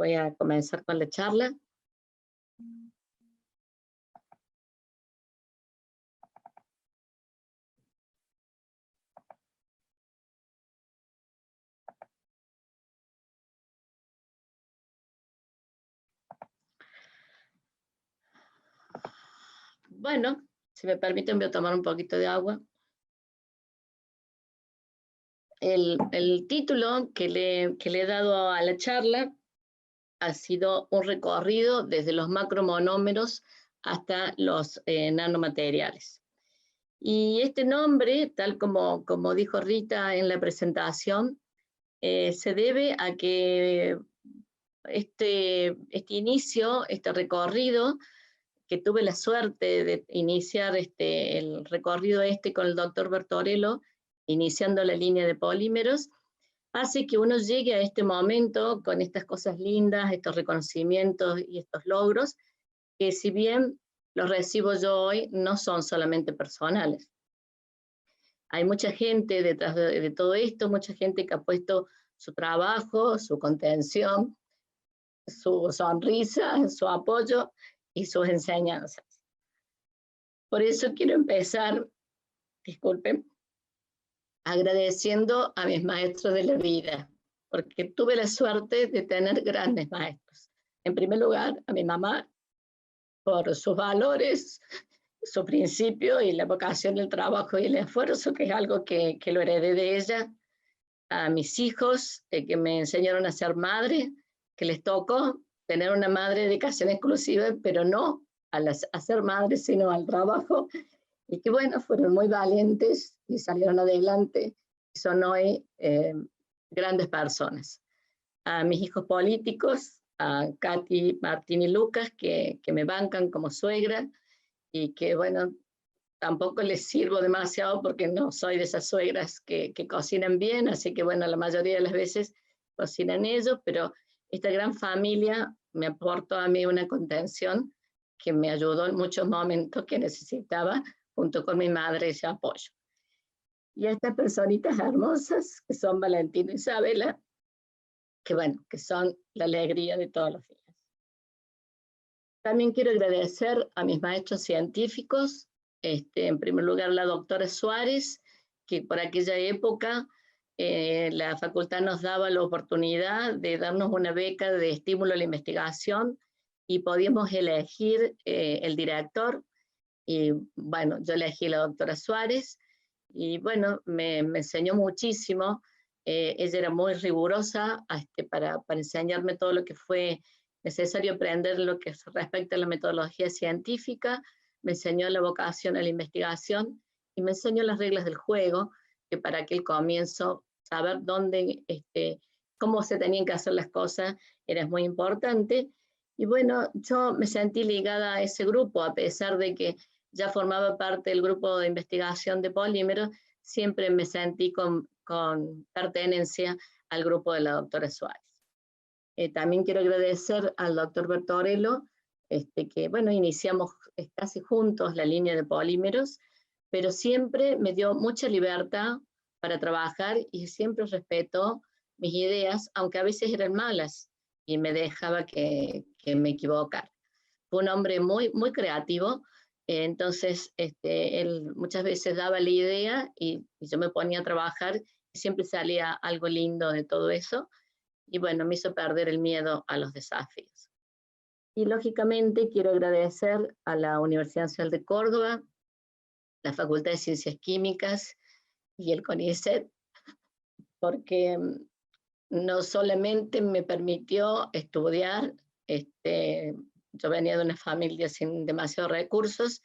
voy a comenzar con la charla. Bueno, si me permiten voy a tomar un poquito de agua. El título que le he dado a la charla ha sido un recorrido desde los macromonómeros hasta los nanomateriales. Y este nombre, tal como dijo Rita en la presentación, se debe a que este inicio, este recorrido, que tuve la suerte de iniciar el recorrido con el doctor Bertorello, iniciando la línea de polímeros, hace que uno llegue a este momento con estas cosas lindas, estos reconocimientos y estos logros, que si bien los recibo yo hoy, no son solamente personales. Hay mucha gente detrás de todo esto, mucha gente que ha puesto su trabajo, su contención, su sonrisa, su apoyo y sus enseñanzas. Por eso quiero empezar, disculpen, agradeciendo a mis maestros de la vida, porque tuve la suerte de tener grandes maestros. En primer lugar, a mi mamá, por sus valores, su principio y la vocación del trabajo y el esfuerzo, que es algo que lo heredé de ella. A mis hijos, que me enseñaron a ser madre, que les tocó tener una madre de dedicación exclusiva, pero no a ser madre, sino al trabajo, y que bueno, fueron muy valientes y salieron adelante, y son hoy grandes personas. A mis hijos políticos, a Katy, Martín y Lucas, que me bancan como suegra, y que bueno, tampoco les sirvo demasiado porque no soy de esas suegras que cocinan bien, así que bueno, la mayoría de las veces cocinan ellos, pero esta gran familia me aportó a mí una contención que me ayudó en muchos momentos que necesitaba, junto con mi madre, ese apoyo. Y estas personitas hermosas, que son Valentino y Isabela, que bueno, que son la alegría de todos los días. También quiero agradecer a mis maestros científicos, en primer lugar la doctora Suárez, que por aquella época la facultad nos daba la oportunidad de darnos una beca de estímulo a la investigación y podíamos elegir el director. Y bueno, yo elegí a la doctora Suárez y bueno, me enseñó muchísimo. Ella era muy rigurosa para enseñarme todo lo que fue necesario aprender, lo que respecta a la metodología científica, me enseñó la vocación a la investigación y me enseñó las reglas del juego, que para aquel comienzo saber dónde, cómo se tenían que hacer las cosas era muy importante. Y bueno, yo me sentí ligada a ese grupo, a pesar de que ya formaba parte del grupo de investigación de polímeros, siempre me sentí con pertenencia al grupo de la doctora Suárez. También quiero agradecer al doctor Bertorello, que bueno, iniciamos casi juntos la línea de polímeros, pero siempre me dio mucha libertad para trabajar y siempre respetó mis ideas, aunque a veces eran malas, y me dejaba que me equivocara. Fue un hombre muy, muy creativo, entonces él muchas veces daba la idea y yo me ponía a trabajar y siempre salía algo lindo de todo eso. Y bueno, me hizo perder el miedo a los desafíos. Y lógicamente quiero agradecer a la Universidad Nacional de Córdoba, la Facultad de Ciencias Químicas y el CONICET, porque no solamente me permitió estudiar, yo venía de una familia sin demasiados recursos,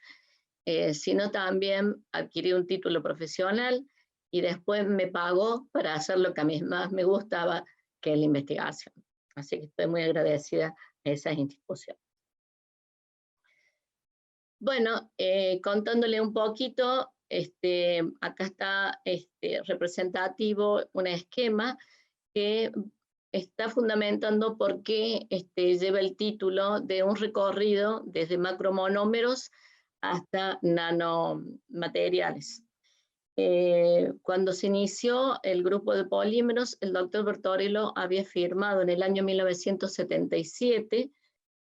sino también adquirí un título profesional y después me pagó para hacer lo que a mí más me gustaba, que es la investigación. Así que estoy muy agradecida a esas instituciones. Bueno, contándole un poquito, acá está representativo un esquema que está fundamentando por qué lleva el título de un recorrido desde macromonómeros hasta nanomateriales. Cuando se inició el grupo de polímeros, el doctor Bertorello había firmado en el año 1977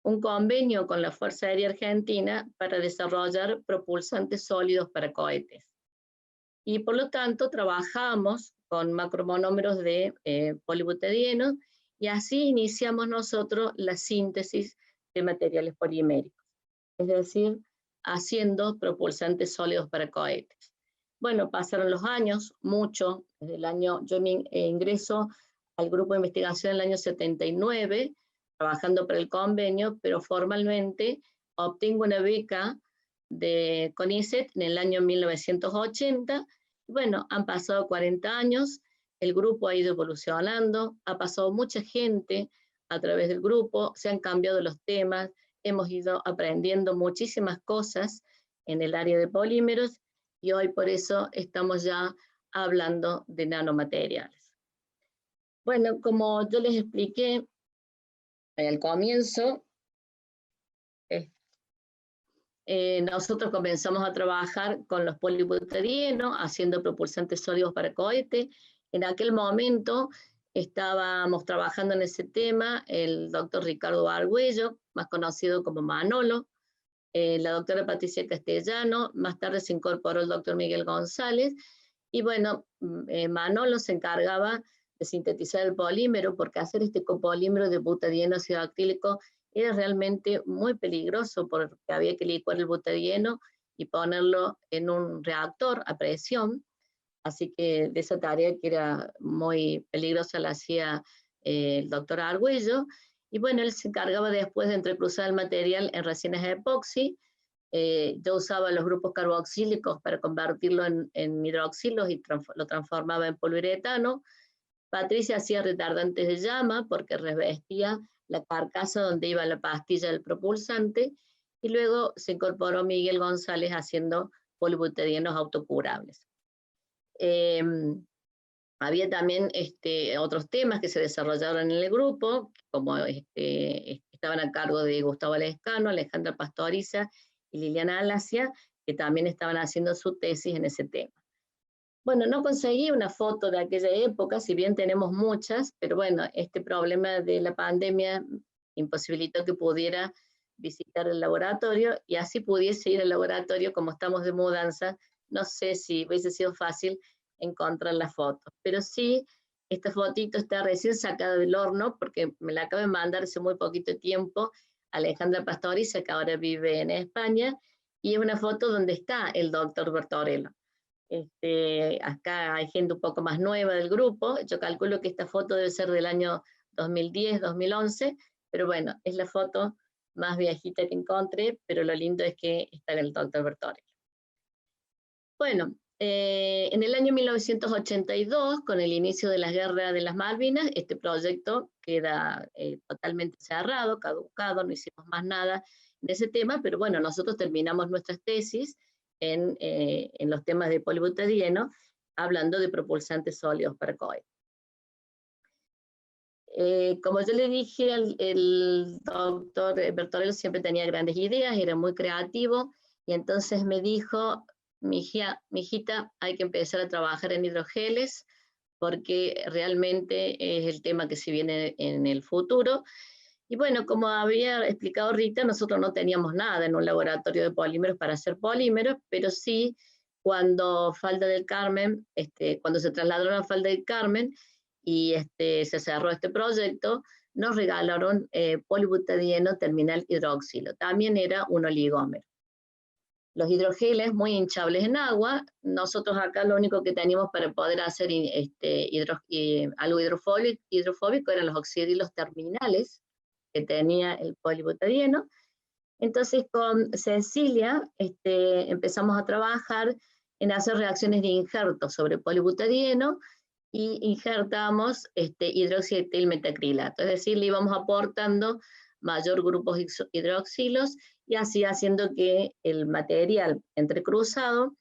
un convenio con la Fuerza Aérea Argentina para desarrollar propulsantes sólidos para cohetes. Y por lo tanto trabajamos con macromonómeros de polibutadieno y así iniciamos nosotros la síntesis de materiales poliméricos, es decir, haciendo propulsantes sólidos para cohetes. Bueno, pasaron los años, mucho, desde el año, yo ingreso al grupo de investigación en el año 79, trabajando por el convenio, pero formalmente obtengo una beca de CONICET en el año 1980. Bueno, han pasado 40 años, el grupo ha ido evolucionando, ha pasado mucha gente a través del grupo, se han cambiado los temas, hemos ido aprendiendo muchísimas cosas en el área de polímeros y hoy por eso estamos ya hablando de nanomateriales. Bueno, como yo les expliqué al comienzo, nosotros comenzamos a trabajar con los polibutadienos, haciendo propulsantes sólidos para cohete. En aquel momento estábamos trabajando en ese tema el doctor Ricardo Argüello, más conocido como Manolo, la doctora Patricia Castellano, más tarde se incorporó el doctor Miguel González, y bueno, Manolo se encargaba de sintetizar el polímero, porque hacer este copolímero de butadieno ácido acrílico era realmente muy peligroso, porque había que licuar el butadieno y ponerlo en un reactor a presión, así que de esa tarea que era muy peligrosa la hacía el doctor Argüello, y bueno, él se encargaba después de entrecruzar el material en resinas epoxi. Yo usaba los grupos carboxílicos para convertirlo en hidroxilos y lo transformaba en poliuretano. Patricia hacía retardantes de llama porque revestía la carcasa donde iba la pastilla del propulsante, y luego se incorporó Miguel González haciendo polibutadienos autocurables. Había también otros temas que se desarrollaron en el grupo, como estaban a cargo de Gustavo Lescano, Alejandra Pastoriza y Liliana Alasia, que también estaban haciendo su tesis en ese tema. Bueno, no conseguí una foto de aquella época, si bien tenemos muchas, pero bueno, este problema de la pandemia imposibilitó que pudiera visitar el laboratorio, y así pudiese ir al laboratorio. Como estamos de mudanza, no sé si hubiese sido fácil encontrar la foto, pero sí, esta fotito está recién sacada del horno, porque me la acaba de mandar hace muy poquito tiempo Alejandra Pastoriza, que ahora vive en España, y es una foto donde está el doctor Bertorello. Acá hay gente un poco más nueva del grupo, yo calculo que esta foto debe ser del año 2010, 2011, pero bueno, es la foto más viejita que encontré, pero lo lindo es que está el doctor Bertorello. Bueno, en el año 1982, con el inicio de la Guerra de las Malvinas, este proyecto queda totalmente cerrado, caducado, no hicimos más nada en ese tema, pero bueno, nosotros terminamos nuestras tesis en los temas de polibutadieno, hablando de propulsantes sólidos para cohetes. Como yo le dije, el doctor Bertorello siempre tenía grandes ideas, era muy creativo, y entonces me dijo: mijita, hay que empezar a trabajar en hidrogeles, porque realmente es el tema que se viene en el futuro. Y bueno, como había explicado Rita, nosotros no teníamos nada en un laboratorio de polímeros para hacer polímeros, pero sí, cuando Falda del Carmen, cuando se trasladaron a Falda del Carmen y se cerró este proyecto, nos regalaron polibutadieno terminal hidroxilo. También era un oligómero. Los hidrogeles muy hinchables en agua. Nosotros acá lo único que teníamos para poder hacer algo hidrofóbico eran los oxidrilos terminales que tenía el polibutadieno. Entonces con Cecilia empezamos a trabajar en hacer reacciones de injerto sobre polibutadieno, y injertamos hidroxietil metacrilato, es decir, le íbamos aportando mayor grupos hidroxilos, y así haciendo que el material entrecruzado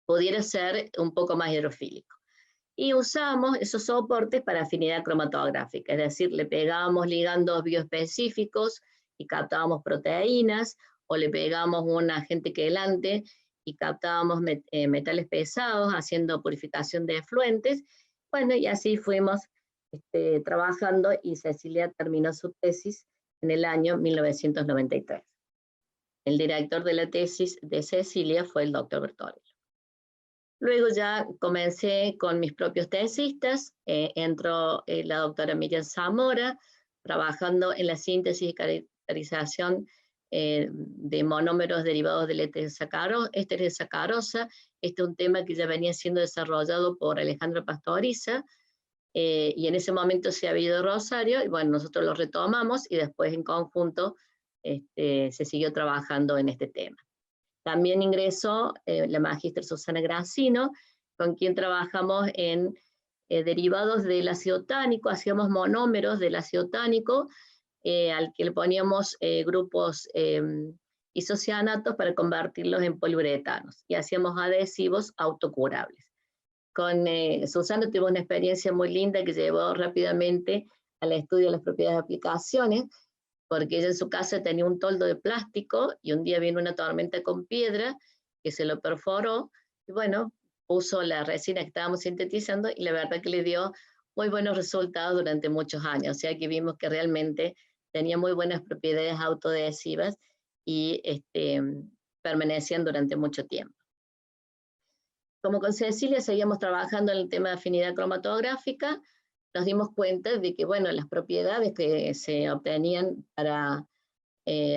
pudiera ser un poco más hidrofílico. Y usamos esos soportes para afinidad cromatográfica, es decir, le pegábamos ligandos bioespecíficos y captábamos proteínas, o le pegamos un agente quelante y y captábamos metales pesados, haciendo purificación de efluentes. Bueno, y así fuimos trabajando, y Cecilia terminó su tesis en el año 1993. El director de la tesis de Cecilia fue el doctor Bertorello. Luego ya comencé con mis propios tesistas, entró la doctora Miriam Zamora, trabajando en la síntesis y caracterización de monómeros derivados de la estereosacarosa. Este es un tema que ya venía siendo desarrollado por Alejandra Pastoriza, y en ese momento se había ido a Rosario, y bueno, nosotros lo retomamos, y después en conjunto se siguió trabajando en este tema. También ingresó la magíster Susana Gracino, con quien trabajamos en derivados del ácido tánico, hacíamos monómeros del ácido tánico, al que le poníamos grupos isocianatos para convertirlos en poliuretanos, y hacíamos adhesivos autocurables. Con Susana tuvo una experiencia muy linda que llevó rápidamente al estudio de las propiedades de aplicaciones, porque ella en su casa tenía un toldo de plástico, y un día vino una tormenta con piedra que se lo perforó, y bueno, puso la resina que estábamos sintetizando, y la verdad que le dio muy buenos resultados durante muchos años. O sea que vimos que realmente tenía muy buenas propiedades autoadhesivas, y permanecían durante mucho tiempo. Como con Cecilia seguíamos trabajando en el tema de afinidad cromatográfica, nos dimos cuenta de que, bueno, las propiedades que se obtenían para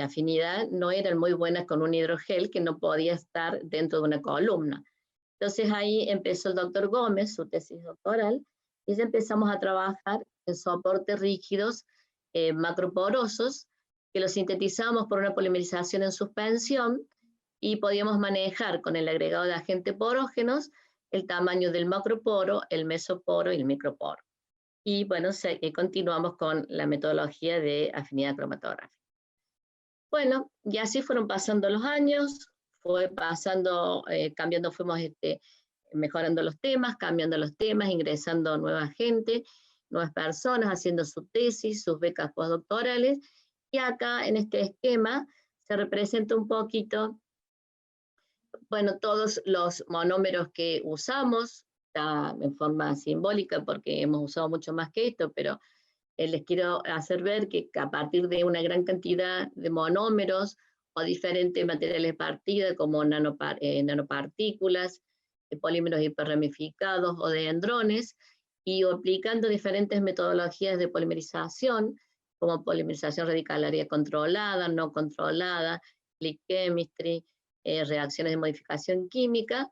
afinidad no eran muy buenas con un hidrogel que no podía estar dentro de una columna. Entonces ahí empezó el doctor Gómez, su tesis doctoral, y ya empezamos a trabajar en soportes rígidos macroporosos, que los sintetizamos por una polimerización en suspensión, y podíamos manejar con el agregado de agentes porógenos el tamaño del macroporo, el mesoporo y el microporo. Y bueno, continuamos con la metodología de afinidad cromatográfica. Bueno, y así fueron pasando los años, fue pasando, cambiando, fuimos mejorando los temas, cambiando los temas, ingresando nueva gente, nuevas personas, haciendo su tesis, sus becas postdoctorales, y acá en este esquema se representa un poquito, bueno, todos los monómeros que usamos, está en forma simbólica porque hemos usado mucho más que esto, pero les quiero hacer ver que a partir de una gran cantidad de monómeros o diferentes materiales de partida como nanopartículas, polímeros hiperramificados o de endrones, y aplicando diferentes metodologías de polimerización, como polimerización radicalaria controlada, no controlada, click chemistry, reacciones de modificación química,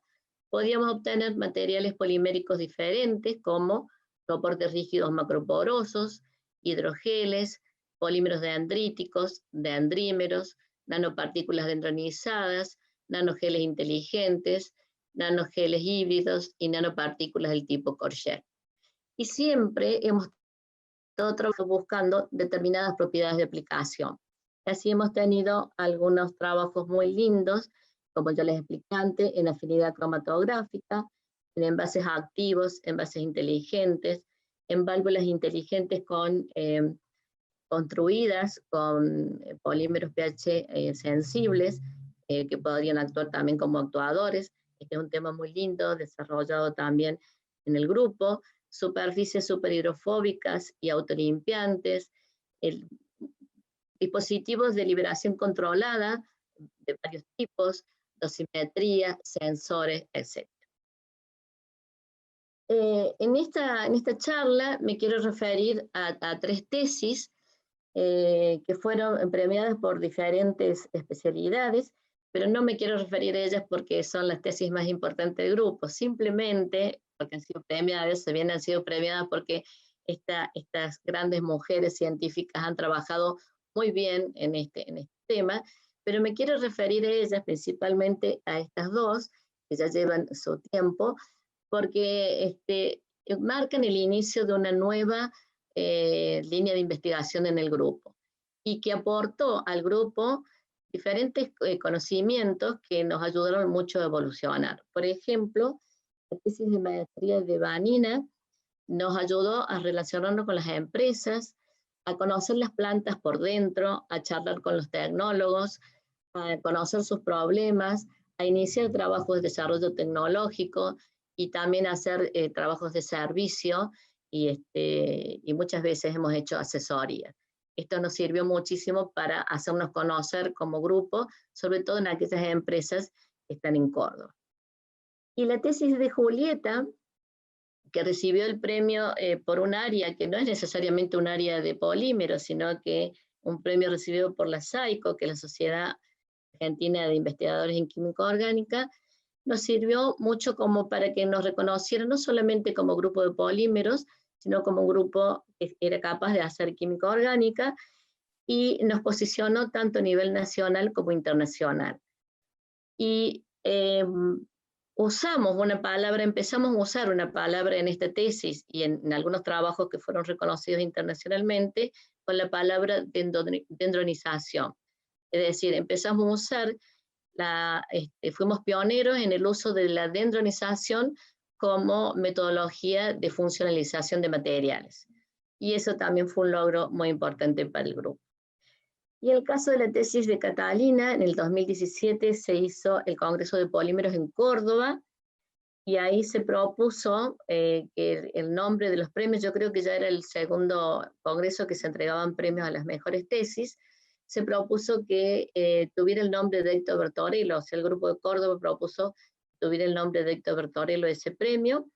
podíamos obtener materiales poliméricos diferentes como soportes rígidos macroporosos, hidrogeles, polímeros dendríticos, dendrímeros, nanopartículas dendronizadas, nanogeles inteligentes, nanogeles híbridos y nanopartículas del tipo Corchert. Y siempre hemos estado buscando determinadas propiedades de aplicación. Así hemos tenido algunos trabajos muy lindos, como yo les expliqué antes, en afinidad cromatográfica, en envases activos, envases inteligentes, en válvulas inteligentes construidas con polímeros pH sensibles, que podrían actuar también como actuadores. Este es un tema muy lindo, desarrollado también en el grupo. Superficies superhidrofóbicas y autolimpiantes, dispositivos de liberación controlada de varios tipos, dosimetría, sensores, etc. En esta charla me quiero referir a 3 tesis que fueron premiadas por diferentes especialidades, pero no me quiero referir a ellas porque son las tesis más importantes del grupo, simplemente porque han sido premiadas, se bien han sido premiadas porque estas grandes mujeres científicas han trabajado muy bien en este tema, pero me quiero referir a ellas principalmente a estas 2, que ya llevan su tiempo, porque marcan el inicio de una nueva línea de investigación en el grupo, y que aportó al grupo diferentes conocimientos que nos ayudaron mucho a evolucionar. Por ejemplo, la tesis de maestría de Vanina nos ayudó a relacionarnos con las empresas, a conocer las plantas por dentro, a charlar con los tecnólogos, a conocer sus problemas, a iniciar trabajos de desarrollo tecnológico y también hacer trabajos de servicio y muchas veces hemos hecho asesoría. Esto nos sirvió muchísimo para hacernos conocer como grupo, sobre todo en aquellas empresas que están en Córdoba. Y la tesis de Julieta, que recibió el premio por un área que no es necesariamente un área de polímeros, sino que un premio recibido por la SAICO, que es la Sociedad Argentina de Investigadores en Química Orgánica, nos sirvió mucho como para que nos reconocieran no solamente como grupo de polímeros, sino como un grupo que era capaz de hacer química orgánica, y nos posicionó tanto a nivel nacional como internacional. Y usamos una palabra, empezamos a usar una palabra en esta tesis y en algunos trabajos que fueron reconocidos internacionalmente, con la palabra dendronización. Es decir, empezamos a usar, fuimos pioneros en el uso de la dendronización como metodología de funcionalización de materiales. Y eso también fue un logro muy importante para el grupo. Y en el caso de la tesis de Catalina, en el 2017 se hizo el Congreso de Polímeros en Córdoba, y ahí se propuso que el nombre de los premios, yo creo que ya era el segundo congreso que se entregaban premios a las mejores tesis, se propuso que tuviera el nombre de Héctor Bertorello, o sea, el grupo de Córdoba propuso que tuviera el nombre de Héctor Bertorello ese premio,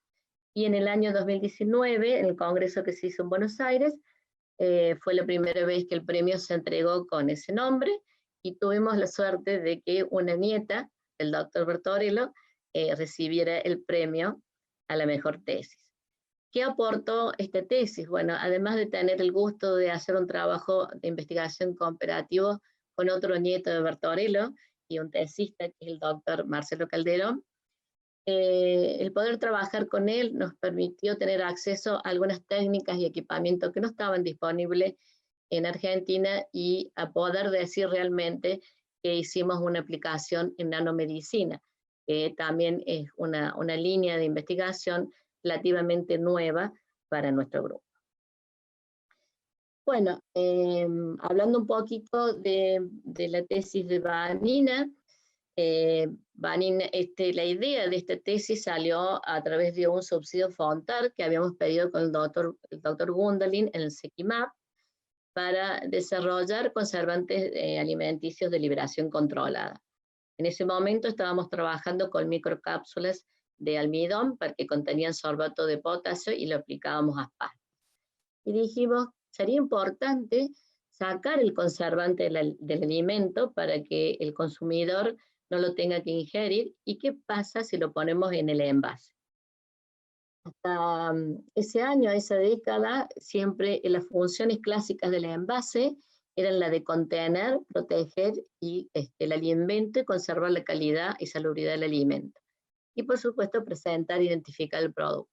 y en el año 2019, en el congreso que se hizo en Buenos Aires, fue la primera vez que el premio se entregó con ese nombre, y tuvimos la suerte de que una nieta, el doctor Bertorello, recibiera el premio a la mejor tesis. ¿Qué aportó esta tesis? Bueno, además de tener el gusto de hacer un trabajo de investigación cooperativo con otro nieto de Bertorello y un tesista, que es el doctor Marcelo Calderón, el poder trabajar con él nos permitió tener acceso a algunas técnicas y equipamientos que no estaban disponibles en Argentina, y a poder decir realmente que hicimos una aplicación en nanomedicina, que también es una línea de investigación relativamente nueva para nuestro grupo. Bueno, hablando un poquito de la tesis de Vanina, la idea de esta tesis salió a través de un subsidio FONTAR que habíamos pedido con el doctor Gundelin en el SEQUIMAP para desarrollar conservantes alimenticios de liberación controlada. En ese momento estábamos trabajando con microcápsulas de almidón para que contenían sorbato de potasio y lo aplicábamos a pastas. Y dijimos, sería importante sacar el conservante del alimento para que el consumidor no lo tenga que ingerir, y qué pasa si lo ponemos en el envase. Hasta ese año, esa década, siempre las funciones clásicas del envase eran la de contener, proteger y el alimento, y conservar la calidad y salubridad del alimento. Y por supuesto presentar e identificar el producto.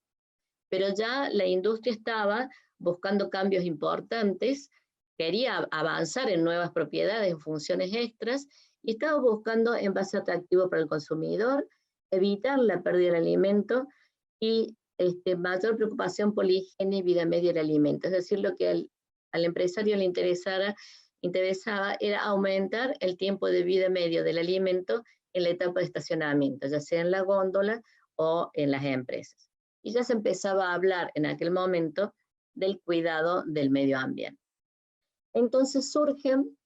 Pero ya la industria estaba buscando cambios importantes, quería avanzar en nuevas propiedades, en funciones extras, y estaba buscando envase atractivo para el consumidor, evitar la pérdida del alimento y mayor preocupación por la higiene y vida media del alimento. Es decir, lo que al empresario le interesaba era aumentar el tiempo de vida medio del alimento en la etapa de estacionamiento, ya sea en la góndola o en las empresas. Y ya se empezaba a hablar en aquel momento del cuidado del medio ambiente. Entonces surgen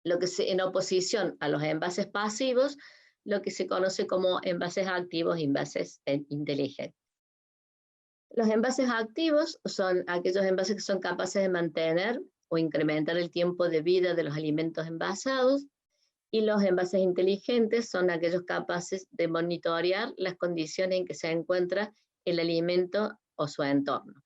en oposición a los envases pasivos, lo que se conoce como envases activos e envases inteligentes. Los envases activos son aquellos envases que son capaces de mantener o incrementar el tiempo de vida de los alimentos envasados, y los envases inteligentes son aquellos capaces de monitorear las condiciones en que se encuentra el alimento o su entorno.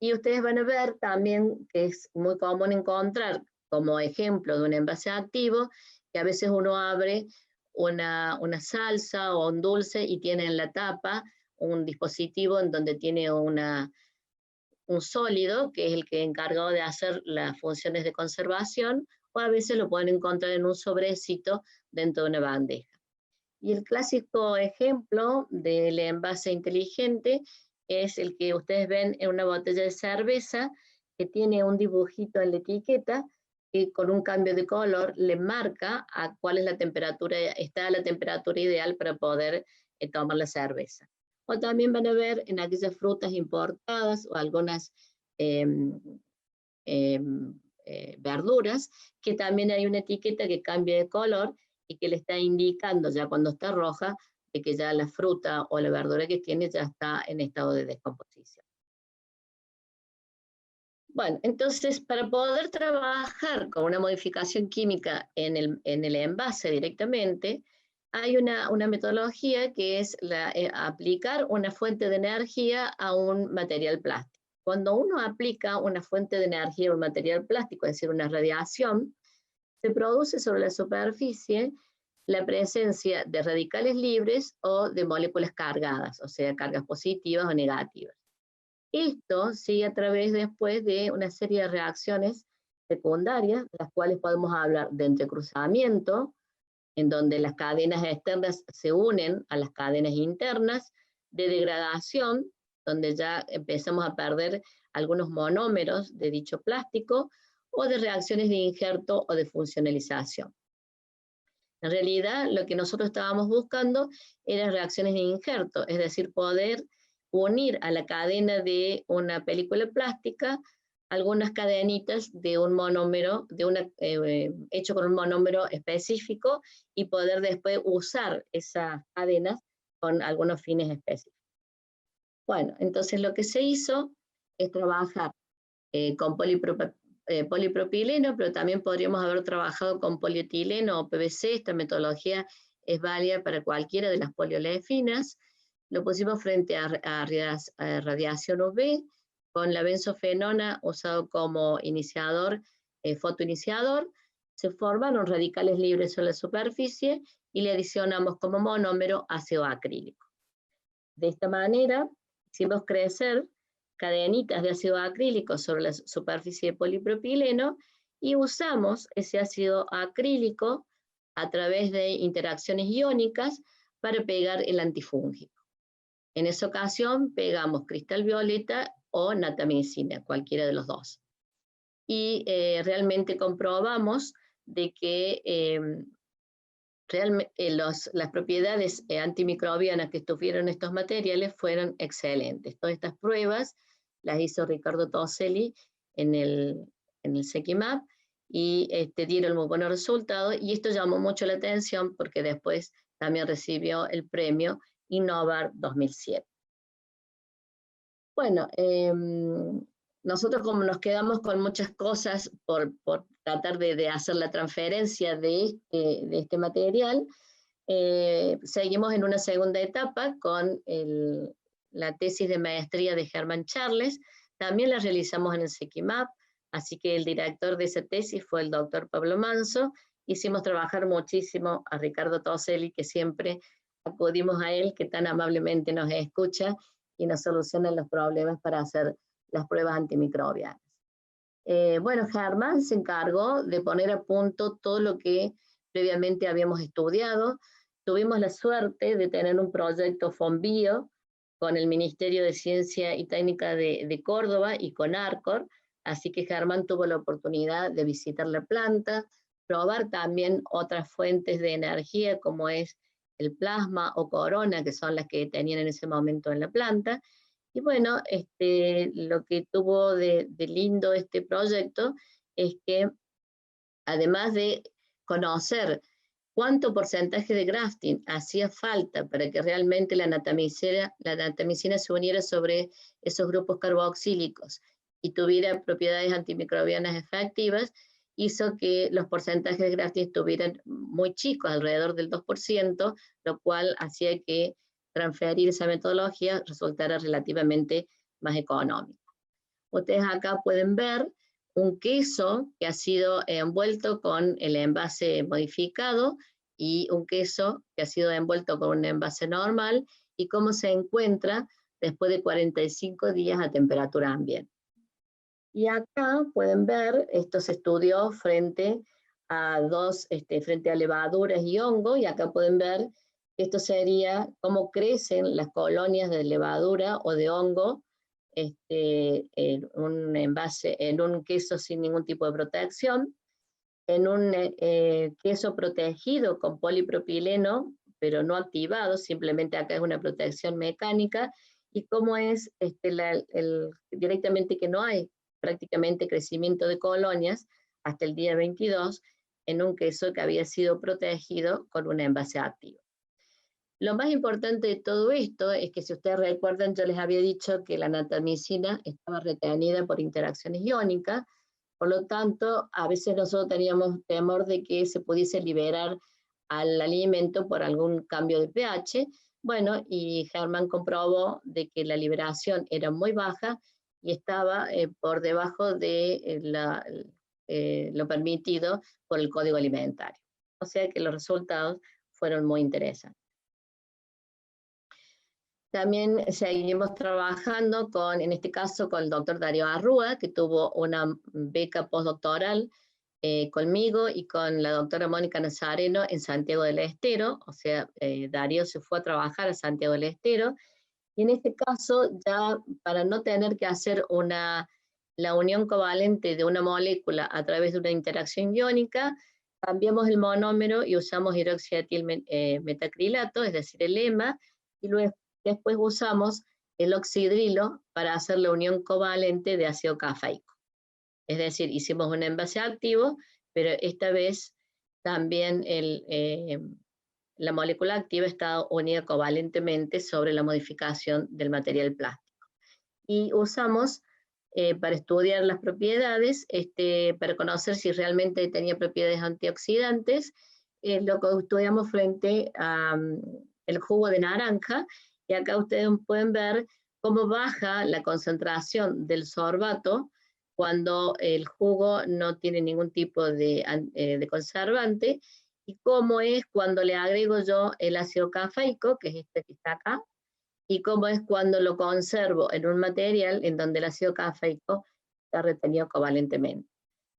Y ustedes van a ver también que es muy común encontrar como ejemplo de un envase activo, que a veces uno abre una salsa o un dulce y tiene en la tapa un dispositivo en donde tiene un sólido, que es el que es encargado de hacer las funciones de conservación, o a veces lo pueden encontrar en un sobrecito dentro de una bandeja. Y el clásico ejemplo del envase inteligente es el que ustedes ven en una botella de cerveza, que tiene un dibujito en la etiqueta que con un cambio de color le marca a cuál es la temperatura, está la temperatura ideal para poder tomar la cerveza. O también van a ver en aquellas frutas importadas o algunas verduras, que también hay una etiqueta que cambia de color y que le está indicando ya cuando está roja de que ya la fruta o la verdura que tiene ya está en estado de descomposición. Bueno, entonces para poder trabajar con una modificación química en el envase directamente, hay una metodología que es aplicar una fuente de energía a un material plástico. Cuando uno aplica una fuente de energía a un material plástico, es decir, una radiación, se produce sobre la superficie la presencia de radicales libres o de moléculas cargadas, o sea, cargas positivas o negativas. Esto sigue a través después de una serie de reacciones secundarias, las cuales podemos hablar de entrecruzamiento, en donde las cadenas externas se unen a las cadenas internas, de degradación, donde ya empezamos a perder algunos monómeros de dicho plástico, o de reacciones de injerto o de funcionalización. En realidad, lo que nosotros estábamos buscando eran reacciones de injerto, es decir, poder unir a la cadena de una película plástica algunas cadenitas de un monómero, hecho con un monómero específico, y poder después usar esas cadenas con algunos fines específicos. Bueno, entonces lo que se hizo es trabajar con polipropileno, pero también podríamos haber trabajado con polietileno o PVC. Esta metodología es válida para cualquiera de las poliolefinas. Lo pusimos frente a radiación UV, con la benzofenona usado como iniciador, fotoiniciador. Se formaron radicales libres sobre la superficie y le adicionamos como monómero ácido acrílico. De esta manera hicimos crecer cadenitas de ácido acrílico sobre la superficie de polipropileno y usamos ese ácido acrílico a través de interacciones iónicas para pegar el antifúngico. En esa ocasión pegamos cristal violeta o natamicina, cualquiera de los dos. Y realmente comprobamos de que las propiedades antimicrobianas que tuvieron estos materiales fueron excelentes. Todas estas pruebas las hizo Ricardo Toselli en el SECIMAP y dieron muy buenos resultados, y esto llamó mucho la atención porque después también recibió el premio Innovar 2007. Bueno, nosotros como nos quedamos con muchas cosas por tratar de hacer la transferencia de este material, seguimos en una segunda etapa con la tesis de maestría de Germán Charles. También la realizamos en el SECIMAP, así que el director de esa tesis fue el doctor Pablo Manso. Hicimos trabajar muchísimo a Ricardo Toselli, que siempre acudimos a él, que tan amablemente nos escucha y nos soluciona los problemas para hacer las pruebas antimicrobianas. Bueno, Germán se encargó de poner a punto todo lo que previamente habíamos estudiado. Tuvimos la suerte de tener un proyecto FONBIO con el Ministerio de Ciencia y Técnica de Córdoba y con ARCOR, así que Germán tuvo la oportunidad de visitar la planta, probar también otras fuentes de energía como es el plasma o corona, que son las que tenían en ese momento en la planta. Y bueno, lo que tuvo de lindo este proyecto es que, además de conocer cuánto porcentaje de grafting hacía falta para que realmente la natamicina se uniera sobre esos grupos carboxílicos y tuviera propiedades antimicrobianas efectivas, hizo que los porcentajes de grafting estuvieran muy chicos, alrededor del 2%, lo cual hacía que transferir esa metodología resultara relativamente más económico. Ustedes acá pueden ver un queso que ha sido envuelto con el envase modificado y un queso que ha sido envuelto con un envase normal, y cómo se encuentra después de 45 días a temperatura ambiente. Y acá pueden ver, esto se estudió frente a levaduras y hongo, y acá pueden ver que esto sería cómo crecen las colonias de levadura o de hongo en un envase, en un queso sin ningún tipo de protección. en un queso protegido con polipropileno, pero no activado, simplemente acá es una protección mecánica, y cómo es directamente que no hay prácticamente crecimiento de colonias hasta el día 22 en un queso que había sido protegido con un envase activo. Lo más importante de todo esto es que, si ustedes recuerdan, yo les había dicho que la natamicina estaba retenida por interacciones iónicas, por lo tanto, a veces nosotros teníamos temor de que se pudiese liberar al alimento por algún cambio de pH. Bueno, y Hermann comprobó de que la liberación era muy baja y estaba por debajo de lo permitido por el Código Alimentario. O sea que los resultados fueron muy interesantes. También seguimos trabajando con, en este caso, con el doctor Darío Arrúa, que tuvo una beca postdoctoral conmigo y con la doctora Mónica Nazareno en Santiago del Estero. O sea, Darío se fue a trabajar a Santiago del Estero, y en este caso, ya para no tener que hacer la unión covalente de una molécula a través de una interacción iónica, cambiamos el monómero y usamos hidroxietil metacrilato, es decir, el EMA, y luego después usamos el oxidrilo para hacer la unión covalente de ácido cafeico. Es decir, hicimos un envase activo, pero esta vez también la molécula activa está unida covalentemente sobre la modificación del material plástico. Y usamos, para estudiar las propiedades, para conocer si realmente tenía propiedades antioxidantes, lo que estudiamos frente al jugo de naranja. Y acá ustedes pueden ver cómo baja la concentración del sorbato cuando el jugo no tiene ningún tipo de conservante, y cómo es cuando le agrego yo el ácido cafeico, que es este que está acá, y cómo es cuando lo conservo en un material en donde el ácido cafeico está retenido covalentemente.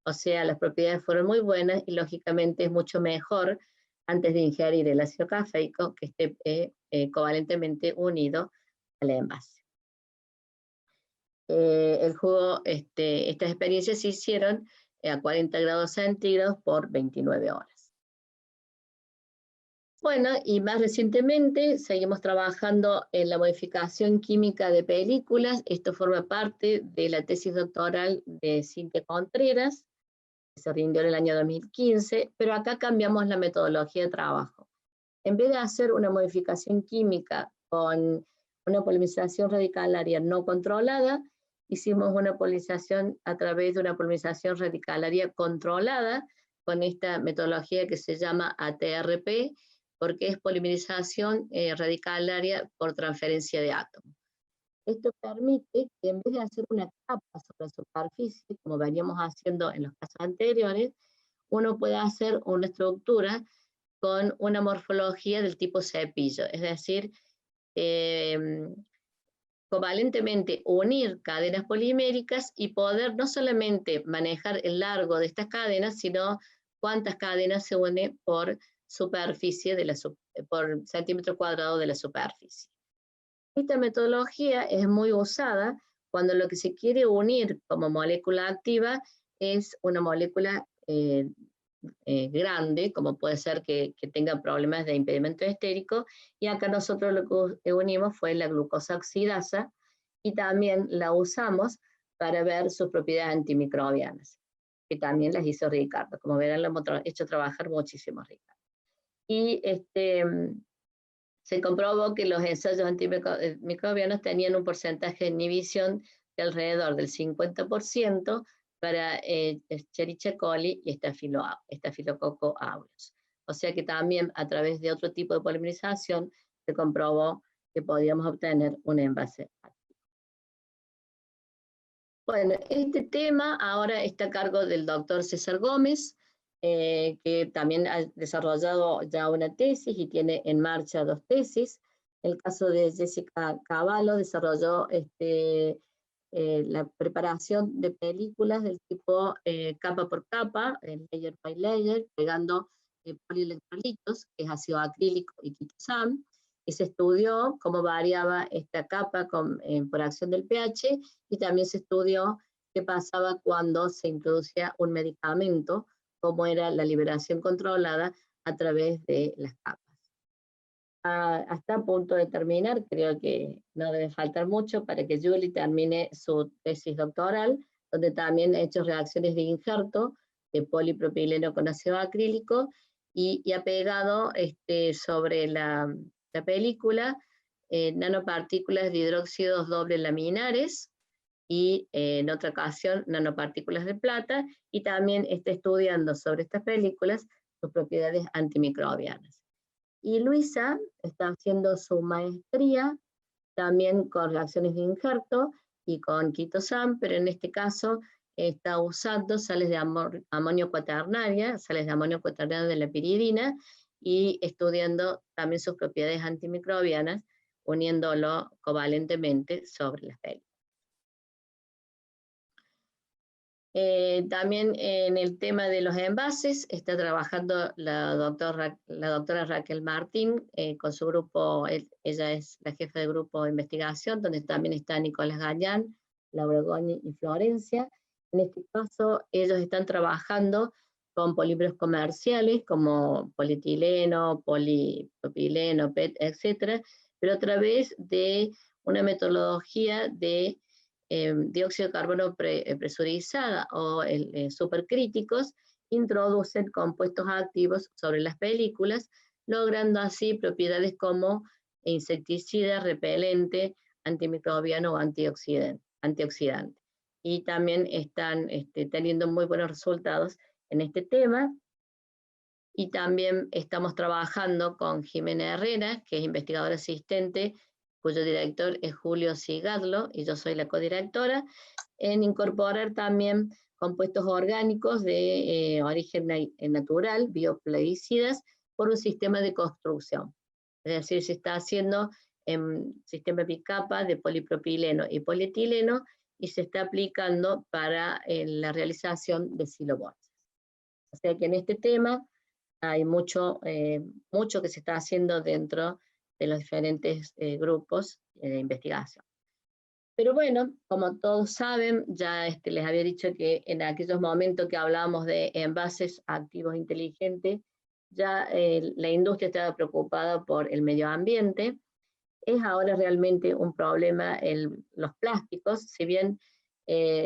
O sea, las propiedades fueron muy buenas, y lógicamente es mucho mejor antes de ingerir el ácido cafeico que esté covalentemente unido al envase. El jugo, estas experiencias se hicieron a 40 grados centígrados por 29 horas. Bueno, y más recientemente seguimos trabajando en la modificación química de películas. Esto forma parte de la tesis doctoral de Cintia Contreras, que se rindió en el año 2015, pero acá cambiamos la metodología de trabajo. En vez de hacer una modificación química con una polimerización radicalaria no controlada, hicimos una polinización a través de una polimerización radicalaria controlada, con esta metodología que se llama ATRP, porque es polimerización radicalaria por transferencia de átomos. Esto permite que, en vez de hacer una capa sobre la superficie, como veníamos haciendo en los casos anteriores, uno pueda hacer una estructura con una morfología del tipo cepillo, es decir, covalentemente unir cadenas poliméricas y poder no solamente manejar el largo de estas cadenas, sino cuántas cadenas se unen por superficie por centímetro cuadrado de la superficie. Esta metodología es muy usada cuando lo que se quiere unir como molécula activa es una molécula grande, como puede ser que tenga problemas de impedimento estérico, y acá nosotros lo que unimos fue la glucosa oxidasa, y también la usamos para ver sus propiedades antimicrobianas, que también las hizo Ricardo. Como verán, lo hemos hecho trabajar muchísimo Ricardo. Y se comprobó que los ensayos antimicrobianos tenían un porcentaje de inhibición de alrededor del 50% para Escherichia coli y Staphylococcus aureus. O sea que también, a través de otro tipo de polimerización, se comprobó que podíamos obtener un envase activo. Bueno, este tema ahora está a cargo del doctor César Gómez, que también ha desarrollado ya una tesis y tiene en marcha 2 tesis. El caso de Jessica Cavallo desarrolló la preparación de películas del tipo capa por capa, layer by layer, pegando polielectrolitos, que es ácido acrílico y quitosam, y se estudió cómo variaba esta capa por acción del pH, y también se estudió qué pasaba cuando se introducía un medicamento, cómo era la liberación controlada a través de las capas. Hasta a punto de terminar, creo que no debe faltar mucho para que Julie termine su tesis doctoral, donde también ha hecho reacciones de injerto de polipropileno con ácido acrílico y ha pegado sobre la película nanopartículas de hidróxidos doble laminares y en otra ocasión nanopartículas de plata, y también está estudiando sobre estas películas sus propiedades antimicrobianas. Y Luisa está haciendo su maestría también con reacciones de injerto y con quitosam, pero en este caso está usando sales de amonio cuaternaria, sales de amonio cuaternario de la piridina, y estudiando también sus propiedades antimicrobianas, uniéndolo covalentemente sobre las películas. También en el tema de los envases está trabajando la doctora Raquel Martín con su grupo. Ella es la jefa de grupo de investigación, donde también está Nicolás Gallán, Laura Goñi y Florencia. En este caso, ellos están trabajando con polímeros comerciales como polietileno, polipropileno, PET, etc., pero a través de una metodología de dióxido de carbono presurizada o supercríticos, introducen compuestos activos sobre las películas, logrando así propiedades como insecticida, repelente, antimicrobiano o antioxidante. Y también están teniendo muy buenos resultados en este tema. Y también estamos trabajando con Jimena Herrera, que es investigadora asistente, cuyo director es Julio Cigadlo, y yo soy la codirectora, en incorporar también compuestos orgánicos de origen natural, bioplaguicidas, por un sistema de construcción. Es decir, se está haciendo en sistema bicapa de polipropileno y polietileno, y se está aplicando para la realización de silobolsas. O sea que en este tema hay mucho que se está haciendo dentro de los diferentes grupos de investigación. Pero bueno, como todos saben, ya les había dicho que en aquellos momentos que hablábamos de envases activos inteligentes, ya la industria estaba preocupada por el medio ambiente. Es ahora realmente un problema los plásticos, si bien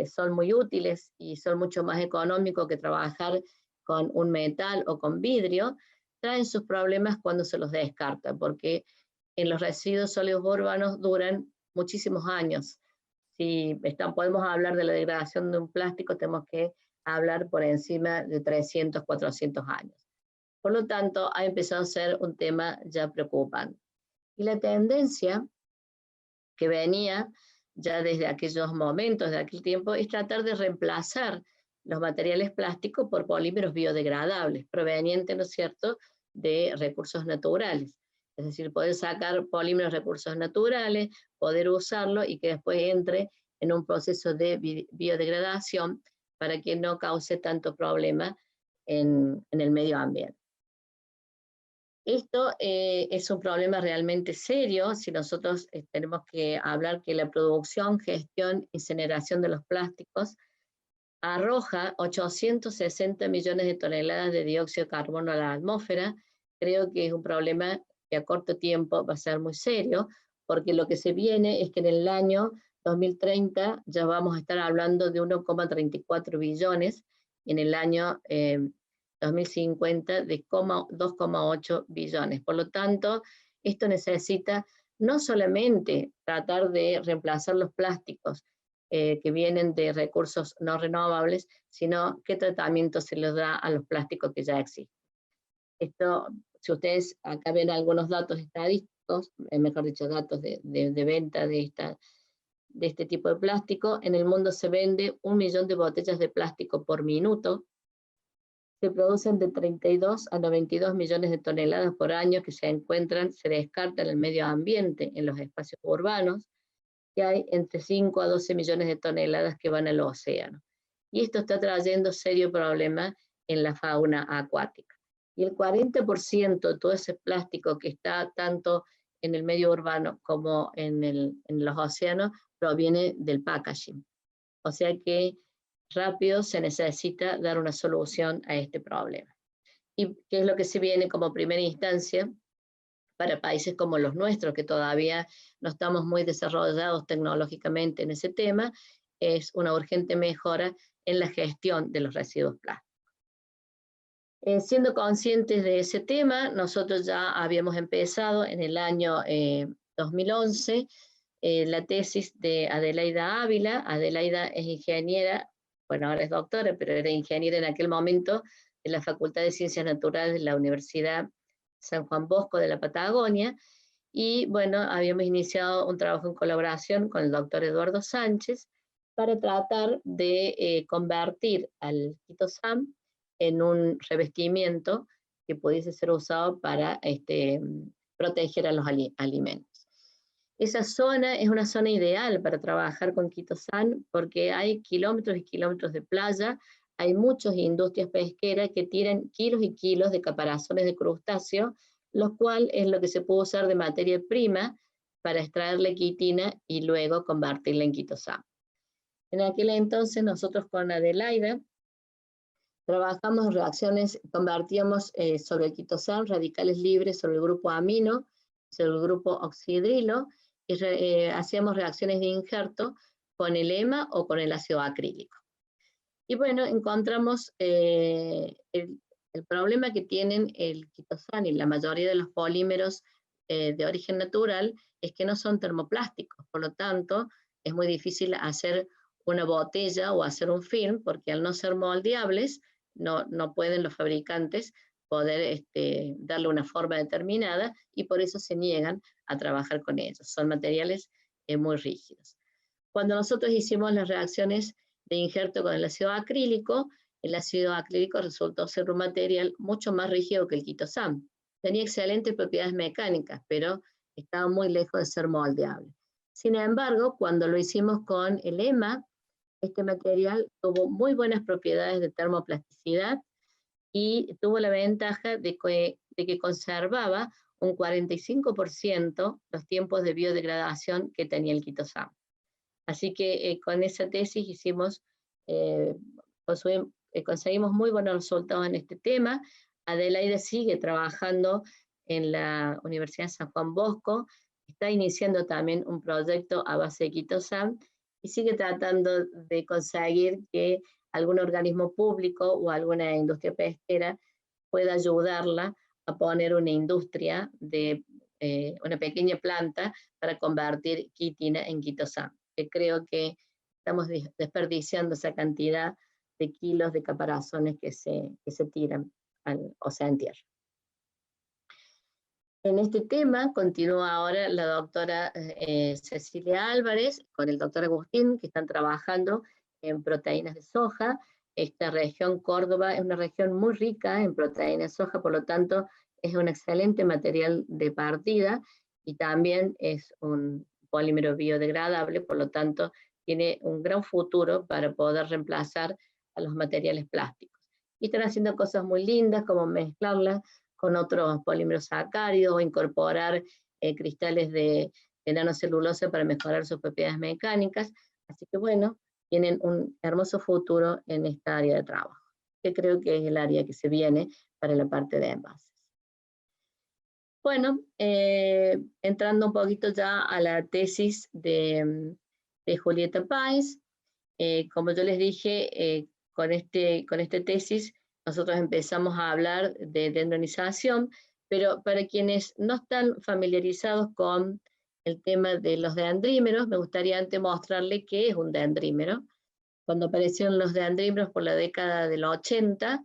son muy útiles y son mucho más económicos que trabajar con un metal o con vidrio, traen sus problemas cuando se los descarta, porque en los residuos sólidos urbanos duran muchísimos años. Si podemos hablar de la degradación de un plástico, tenemos que hablar por encima de 300, 400 años. Por lo tanto, ha empezado a ser un tema ya preocupante. Y la tendencia que venía ya desde aquellos momentos, de aquel tiempo, es tratar de reemplazar los materiales plásticos por polímeros biodegradables, provenientes, ¿no es cierto?, de recursos naturales. Es decir, poder sacar polímeros de recursos naturales, poder usarlo y que después entre en un proceso de biodegradación para que no cause tanto problema en el medio ambiente. Esto es un problema realmente serio si nosotros tenemos que hablar que la producción, gestión, incineración de los plásticos arroja 860 millones de toneladas de dióxido de carbono a la atmósfera. Creo que es un problema que a corto tiempo va a ser muy serio, porque lo que se viene es que en el año 2030 ya vamos a estar hablando de 1,34 billones, y en el año 2050 de 2,8 billones. Por lo tanto, esto necesita no solamente tratar de reemplazar los plásticos que vienen de recursos no renovables, sino qué tratamiento se les da a los plásticos que ya existen. Esto, si ustedes acá ven algunos datos estadísticos, mejor dicho, datos de venta de este tipo de plástico, en el mundo se vende 1 millón de botellas de plástico por minuto. Se producen de 32 a 92 millones de toneladas por año que se descartan en el medio ambiente, en los espacios urbanos, que hay entre 5 a 12 millones de toneladas que van al océano. Y esto está trayendo serio problema en la fauna acuática. Y el 40% de todo ese plástico que está tanto en el medio urbano como en los océanos proviene del packaging. O sea que rápido se necesita dar una solución a este problema. ¿Y qué es lo que se viene como primera instancia para países como los nuestros, que todavía no estamos muy desarrollados tecnológicamente en ese tema? Es una urgente mejora en la gestión de los residuos plásticos. Siendo conscientes de ese tema, nosotros ya habíamos empezado en el año 2011 la tesis de Adelaida Ávila. Adelaida es ingeniera, bueno, ahora es doctora, pero era ingeniera en aquel momento de la Facultad de Ciencias Naturales de la Universidad San Juan Bosco de la Patagonia, y bueno, habíamos iniciado un trabajo en colaboración con el doctor Eduardo Sánchez para tratar de convertir al quitosam en un revestimiento que pudiese ser usado para proteger a los alimentos. Esa zona es una zona ideal para trabajar con quitosam porque hay kilómetros y kilómetros de playa, hay muchas industrias pesqueras que tiran kilos y kilos de caparazones de crustáceos, lo cual es lo que se puede usar de materia prima para extraerle quitina y luego convertirla en quitosam. En aquel entonces nosotros con Adelaida trabajamos reacciones, convertíamos sobre el quitosam radicales libres sobre el grupo amino, sobre el grupo oxidrilo, y hacíamos reacciones de injerto con el EMA o con el ácido acrílico. Y bueno, encontramos el problema que tienen el quitosam y la mayoría de los polímeros de origen natural es que no son termoplásticos, por lo tanto es muy difícil hacer una botella o hacer un film, porque al no ser moldeables, no pueden los fabricantes poder darle una forma determinada, y por eso se niegan a trabajar con ellos. Son materiales muy rígidos. Cuando nosotros hicimos las reacciones de injerto con el ácido acrílico resultó ser un material mucho más rígido que el quitosam. Tenía excelentes propiedades mecánicas, pero estaba muy lejos de ser moldeable. Sin embargo, cuando lo hicimos con el EMA, este material tuvo muy buenas propiedades de termoplasticidad y tuvo la ventaja de que conservaba un 45% los tiempos de biodegradación que tenía el quitosam. Así que con esa tesis conseguimos muy buenos resultados en este tema. Adelaida sigue trabajando en la Universidad de San Juan Bosco, está iniciando también un proyecto a base de quitosam y sigue tratando de conseguir que algún organismo público o alguna industria pesquera pueda ayudarla a poner una industria de una pequeña planta para convertir quitina en quitosam, que creo que estamos desperdiciando esa cantidad de kilos de caparazones que se tiran o sea, en tierra. En este tema continúa ahora la doctora Cecilia Álvarez con el doctor Agustín, que están trabajando en proteínas de soja. Esta región Córdoba es una región muy rica en proteínas de soja, por lo tanto es un excelente material de partida y también es un polímero biodegradable, por lo tanto tiene un gran futuro para poder reemplazar a los materiales plásticos. Y están haciendo cosas muy lindas como mezclarlas con otros polímeros sacáridos o incorporar cristales de nanocelulosa para mejorar sus propiedades mecánicas. Así que bueno, tienen un hermoso futuro en esta área de trabajo, que creo que es el área que se viene para la parte de envases. Bueno, entrando un poquito ya a la tesis de Julieta Páez, como yo les dije, con esta tesis nosotros empezamos a hablar de dendronización, pero para quienes no están familiarizados con el tema de los dendrímeros, me gustaría antes mostrarles qué es un dendrímero. Cuando aparecieron los dendrímeros por la década del 80,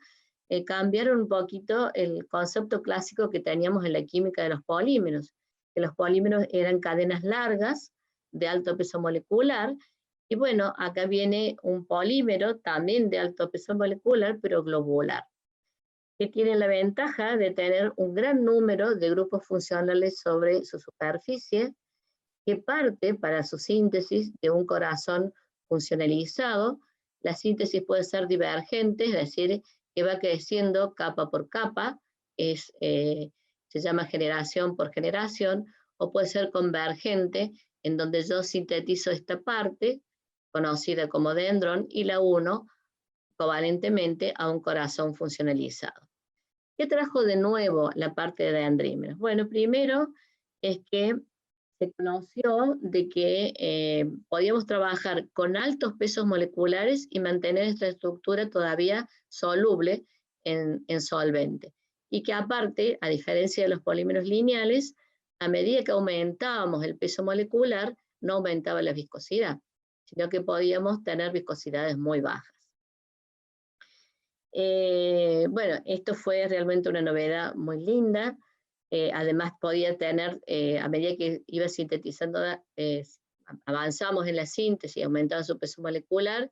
cambiaron un poquito el concepto clásico que teníamos en la química de los polímeros, que los polímeros eran cadenas largas de alto peso molecular. Y bueno, acá viene un polímero también de alto peso molecular, pero globular, que tiene la ventaja de tener un gran número de grupos funcionales sobre su superficie, que parte para su síntesis de un corazón funcionalizado. La síntesis puede ser divergente, es decir, que va creciendo capa por capa, se llama generación por generación, o puede ser convergente, en donde yo sintetizo esta parte, conocida como dendrón, y la uno covalentemente a un corazón funcionalizado. ¿Qué trajo de nuevo la parte de andrímeros? Bueno, primero es que se conoció de que podíamos trabajar con altos pesos moleculares y mantener esta estructura todavía soluble en solvente. Y que aparte, a diferencia de los polímeros lineales, a medida que aumentábamos el peso molecular, no aumentaba la viscosidad, sino que podíamos tener viscosidades muy bajas. Bueno, esto fue realmente una novedad muy linda. Además podía tener, a medida que iba sintetizando, avanzamos en la síntesis, aumentaba su peso molecular,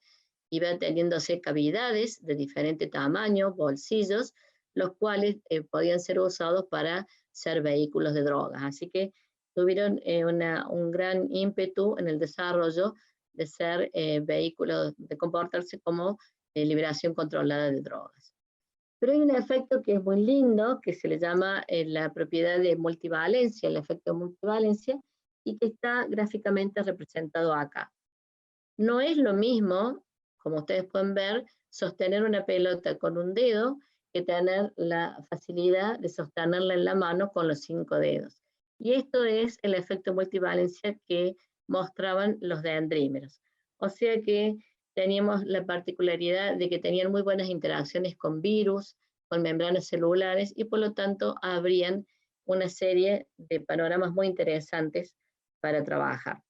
iba teniéndose cavidades de diferente tamaño, bolsillos, los cuales podían ser usados para ser vehículos de drogas. Así que tuvieron un gran ímpetu en el desarrollo de ser vehículos, de comportarse como liberación controlada de drogas. Pero hay un efecto que es muy lindo, que se le llama la propiedad de multivalencia, el efecto de multivalencia, y que está gráficamente representado acá. No es lo mismo, como ustedes pueden ver, sostener una pelota con un dedo que tener la facilidad de sostenerla en la mano con los 5 dedos. Y esto es el efecto multivalencia que mostraban los dendrímeros. O sea que teníamos la particularidad de que tenían muy buenas interacciones con virus, con membranas celulares, y por lo tanto abrían una serie de panoramas muy interesantes para trabajar.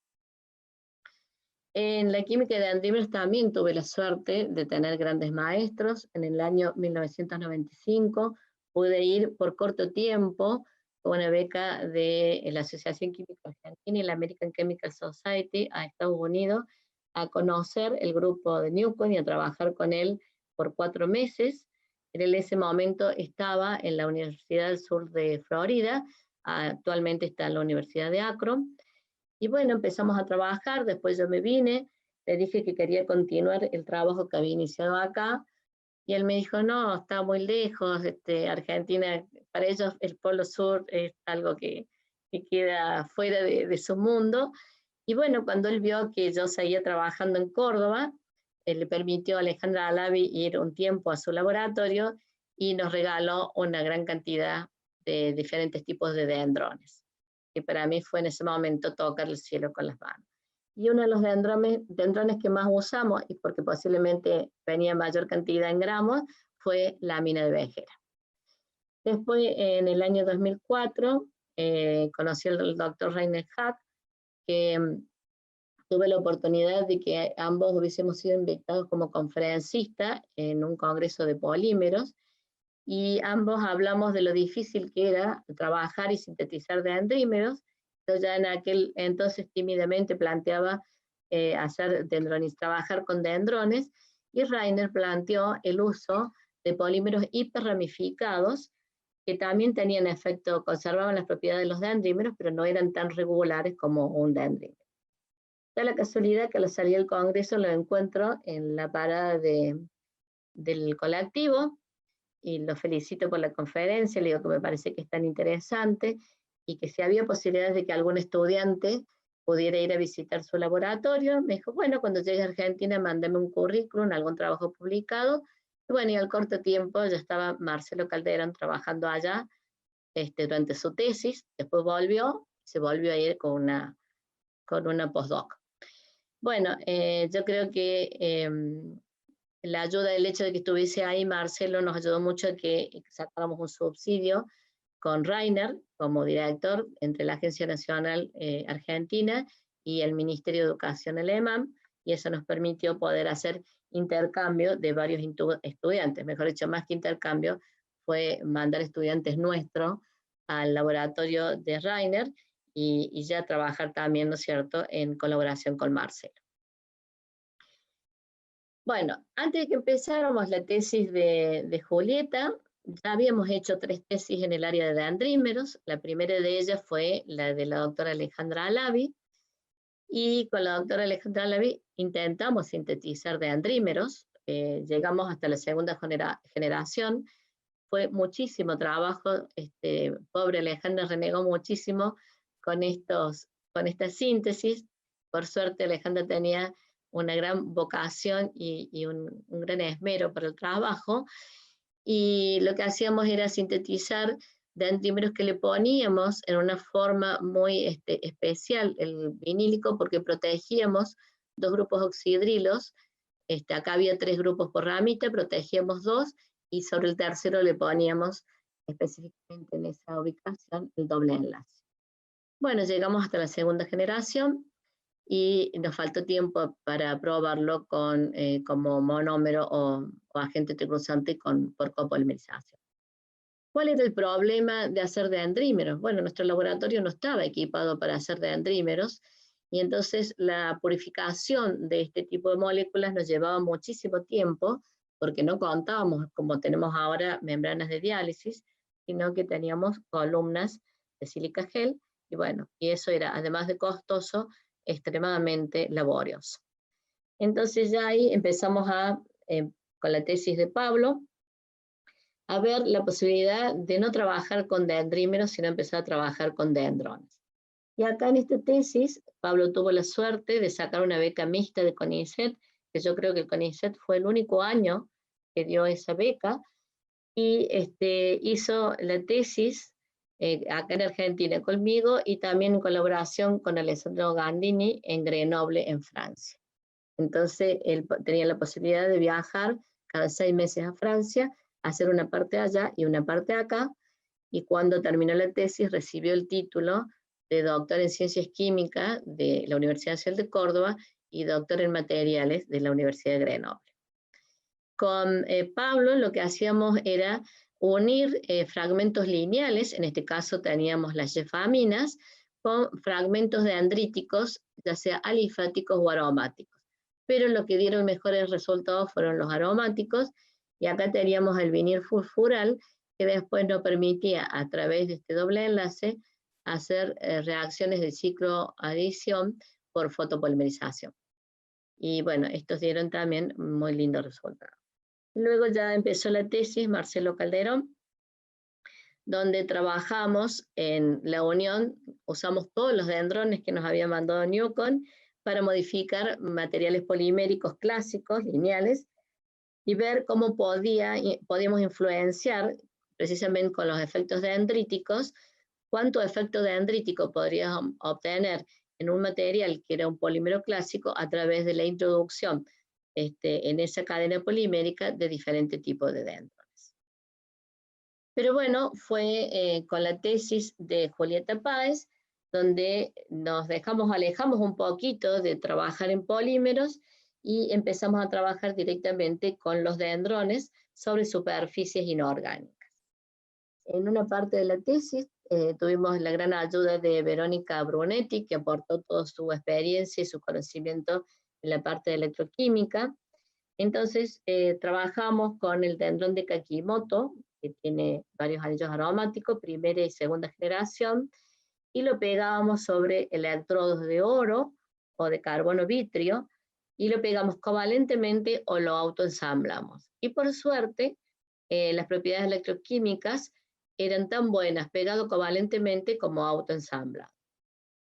En la química de andrímeros también tuve la suerte de tener grandes maestros. En el año 1995 pude ir por corto tiempo con una beca de la Asociación Química Argentina y la American Chemical Society a Estados Unidos a conocer el grupo de Newcomb y a trabajar con él por 4 meses. En ese momento estaba en la Universidad del Sur de Florida, actualmente está en la Universidad de Akron. Y bueno, empezamos a trabajar, después yo me vine, le dije que quería continuar el trabajo que había iniciado acá, y él me dijo, no, está muy lejos, Argentina, para ellos el Polo Sur es algo que queda fuera de su mundo. Y bueno, cuando él vio que yo seguía trabajando en Córdoba, le permitió a Alejandra Alavi ir un tiempo a su laboratorio y nos regaló una gran cantidad de diferentes tipos de dendrones, que para mí fue en ese momento tocar el cielo con las manos. Y uno de los dendrones que más usamos, y porque posiblemente venía mayor cantidad en gramos, fue la mina de Vejera. Después, en el año 2004, conocí al doctor Rainer Hack, que tuve la oportunidad de que ambos hubiésemos sido invitados como conferencistas en un congreso de polímeros, y ambos hablamos de lo difícil que era trabajar y sintetizar dendrímeros. Yo ya en aquel entonces tímidamente planteaba trabajar con dendrones, y Rainer planteó el uso de polímeros hiperramificados que también tenían efecto, conservaban las propiedades de los dendrímeros, pero no eran tan regulares como un dendrímero. Da la casualidad que al salir del congreso lo encuentro en la parada del colectivo, y lo felicito por la conferencia, le digo que me parece que es tan interesante y que si había posibilidades de que algún estudiante pudiera ir a visitar su laboratorio. Me dijo, bueno, cuando llegue a Argentina, mándame un currículum, algún trabajo publicado. Y bueno, y al corto tiempo ya estaba Marcelo Calderón trabajando allá durante su tesis, después se volvió a ir con una postdoc. Bueno, yo creo que la ayuda del hecho de que estuviese ahí Marcelo nos ayudó mucho a que sacáramos un subsidio con Rainer como director entre la Agencia Nacional Argentina y el Ministerio de Educación alemán, y eso nos permitió poder hacer intercambio de varios estudiantes, mejor dicho, más que intercambio, fue mandar estudiantes nuestros al laboratorio de Rainer y ya trabajar también, ¿no es cierto?, en colaboración con Marcelo. Bueno, antes de que empezáramos la tesis de Julieta, ya habíamos hecho 3 tesis en el área de dendrímeros. La primera de ellas fue la de la doctora Alejandra Alavi, y con la doctora Alejandra Alavi intentamos sintetizar dendrímeros, llegamos hasta la segunda generación, fue muchísimo trabajo, pobre Alejandra renegó muchísimo con esta síntesis. Por suerte Alejandra tenía una gran vocación y un gran esmero para el trabajo, y lo que hacíamos era sintetizar dendrímeros que le poníamos en una forma muy especial, el vinílico, porque protegíamos 2 grupos oxidrilos. Acá había 3 grupos por ramita, protegíamos 2, y sobre el tercero le poníamos específicamente en esa ubicación el doble enlace. Bueno, llegamos hasta la segunda generación y nos faltó tiempo para probarlo como monómero o agente tricruzante por copolimerización. ¿Cuál era el problema de hacer dendrímeros? Bueno, nuestro laboratorio no estaba equipado para hacer dendrímeros, y entonces la purificación de este tipo de moléculas nos llevaba muchísimo tiempo, porque no contábamos, como tenemos ahora, membranas de diálisis, sino que teníamos columnas de sílica gel, y bueno, y eso era, además de costoso, extremadamente laborioso. Entonces ya ahí empezamos con la tesis de Pablo, a ver la posibilidad de no trabajar con dendrímeros, sino empezar a trabajar con dendrones. Y acá en esta tesis, Pablo tuvo la suerte de sacar una beca mixta de CONICET, que yo creo que el CONICET fue el único año que dio esa beca, y hizo la tesis acá en Argentina conmigo, y también en colaboración con Alessandro Gandini en Grenoble, en Francia. Entonces, él tenía la posibilidad de viajar cada 6 meses a Francia, hacer una parte allá y una parte acá, y cuando terminó la tesis recibió el título de doctor en Ciencias Químicas de la Universidad Nacional de Córdoba y doctor en Materiales de la Universidad de Grenoble. Con Pablo lo que hacíamos era unir fragmentos lineales, en este caso teníamos las yefaminas, con fragmentos dendríticos, ya sea alifáticos o aromáticos. Pero lo que dieron mejores resultados fueron los aromáticos, y acá teníamos el vinil furfural, que después nos permitía, a través de este doble enlace, hacer reacciones de cicloadición por fotopolimerización. Y bueno, estos dieron también muy lindos resultados. Luego ya empezó la tesis Marcelo Calderón, donde trabajamos en la unión, usamos todos los dendrones que nos había mandado Newcon para modificar materiales poliméricos clásicos, lineales, y ver cómo podíamos influenciar, precisamente con los efectos dendríticos, cuánto efecto dendrítico podríamos obtener en un material que era un polímero clásico a través de la introducción en esa cadena polimérica de diferentes tipos de dendrones. Pero bueno, fue con la tesis de Julieta Páez, donde alejamos un poquito de trabajar en polímeros y empezamos a trabajar directamente con los dendrones sobre superficies inorgánicas. En una parte de la tesis tuvimos la gran ayuda de Verónica Brunetti, que aportó toda su experiencia y su conocimiento en la parte de electroquímica. Entonces trabajamos con el dendrón de Kakimoto, que tiene varios anillos aromáticos, primera y segunda generación, y lo pegábamos sobre electrodos de oro o de carbono vitrio, y lo pegamos covalentemente o lo autoensamblamos. Y por suerte, las propiedades electroquímicas eran tan buenas pegado covalentemente como autoensamblado.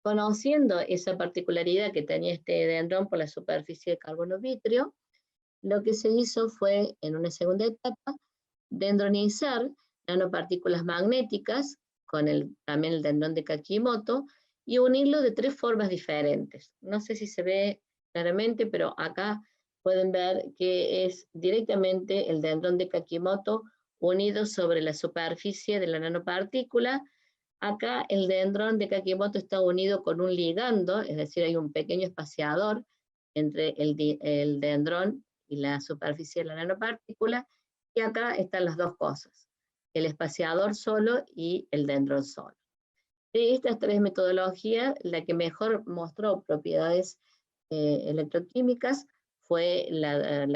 Conociendo esa particularidad que tenía este dendrón por la superficie de carbono vitrio, lo que se hizo fue, en una segunda etapa, dendronizar nanopartículas magnéticas con también el dendrón de Kakimoto, y unirlo de 3 formas diferentes. No sé si se ve claramente, pero acá pueden ver que es directamente el dendrón de Kakimoto unido sobre la superficie de la nanopartícula. Acá el dendrón de Kakimoto está unido con un ligando, es decir, hay un pequeño espaciador entre el dendrón y la superficie de la nanopartícula, y acá están las dos cosas, el espaciador solo y el dendrón solo. De estas 3 metodologías, la que mejor mostró propiedades electroquímicas fue la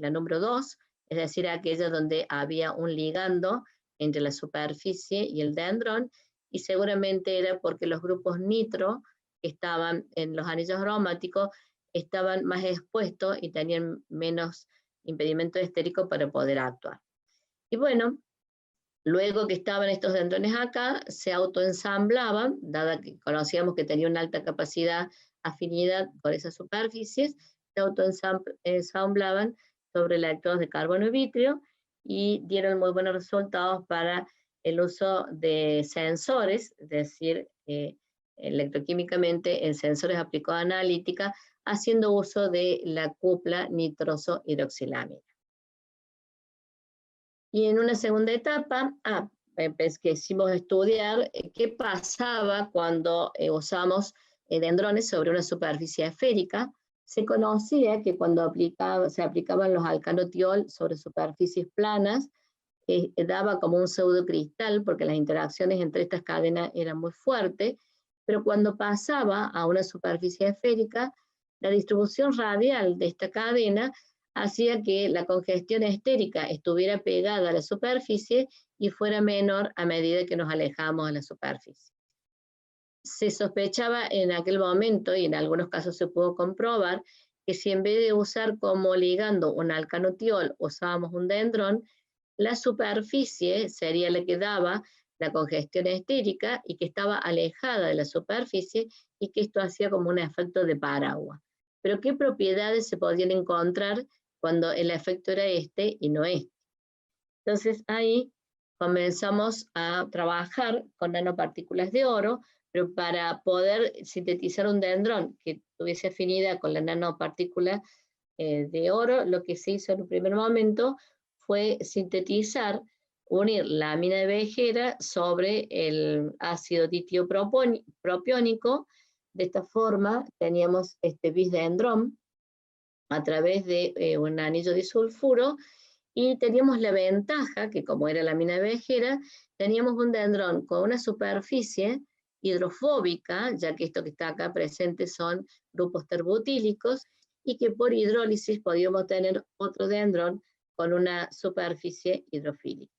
número 2, es decir, aquella donde había un ligando entre la superficie y el dendrón, y seguramente era porque los grupos nitro que estaban en los anillos aromáticos estaban más expuestos y tenían menos impedimento estérico para poder actuar. Y bueno, luego que estaban estos dendrones acá, se autoensamblaban, dada que conocíamos que tenía una alta capacidad, afinidad por esas superficies, se autoensamblaban sobre electrodos de carbono y vitrio y dieron muy buenos resultados para el uso de sensores, es decir, electroquímicamente en sensores aplicados a analítica, haciendo uso de la cupla nitroso-hidroxilámida. Y en una segunda etapa, quisimos estudiar qué pasaba cuando usamos dendrones sobre una superficie esférica. Se conocía que cuando se aplicaban los alcanotiol sobre superficies planas, daba como un pseudocristal, porque las interacciones entre estas cadenas eran muy fuertes, pero cuando pasaba a una superficie esférica, la distribución radial de esta cadena hacía que la congestión estérica estuviera pegada a la superficie y fuera menor a medida que nos alejábamos de la superficie. Se sospechaba en aquel momento, y en algunos casos se pudo comprobar, que si en vez de usar como ligando un alcanotiol usábamos un dendrón, la superficie sería la que daba la congestión estérica y que estaba alejada de la superficie y que esto hacía como un efecto de paraguas. Pero ¿qué propiedades se podían encontrar cuando el efecto era este y no este? Entonces ahí comenzamos a trabajar con nanopartículas de oro, pero para poder sintetizar un dendrón que tuviese afinidad con la nanopartícula de oro, lo que se hizo en un primer momento fue sintetizar, unir la amina de Vejera sobre el ácido ditiopropiónico. De esta forma teníamos este bisdendrón a través de un anillo disulfuro, y teníamos la ventaja que, como era la amina de Vejera, teníamos un dendrón con una superficie hidrofóbica, ya que esto que está acá presente son grupos terbutílicos, y que por hidrólisis podíamos tener otro dendrón con una superficie hidrofílica.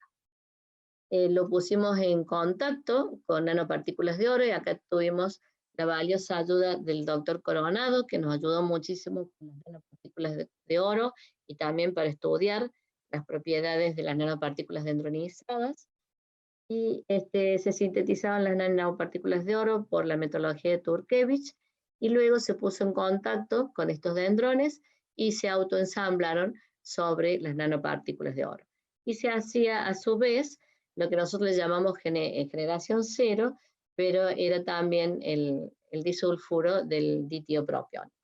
Lo pusimos en contacto con nanopartículas de oro, y acá tuvimos la valiosa ayuda del doctor Coronado, que nos ayudó muchísimo con las nanopartículas de oro y también para estudiar las propiedades de las nanopartículas dendronizadas. Y se sintetizaban las nanopartículas de oro por la metodología de Turkevich, y luego se puso en contacto con estos dendrones y se autoensamblaron sobre las nanopartículas de oro. Y se hacía a su vez lo que nosotros le llamamos generación cero, pero era también el disulfuro del ditiopropiónico.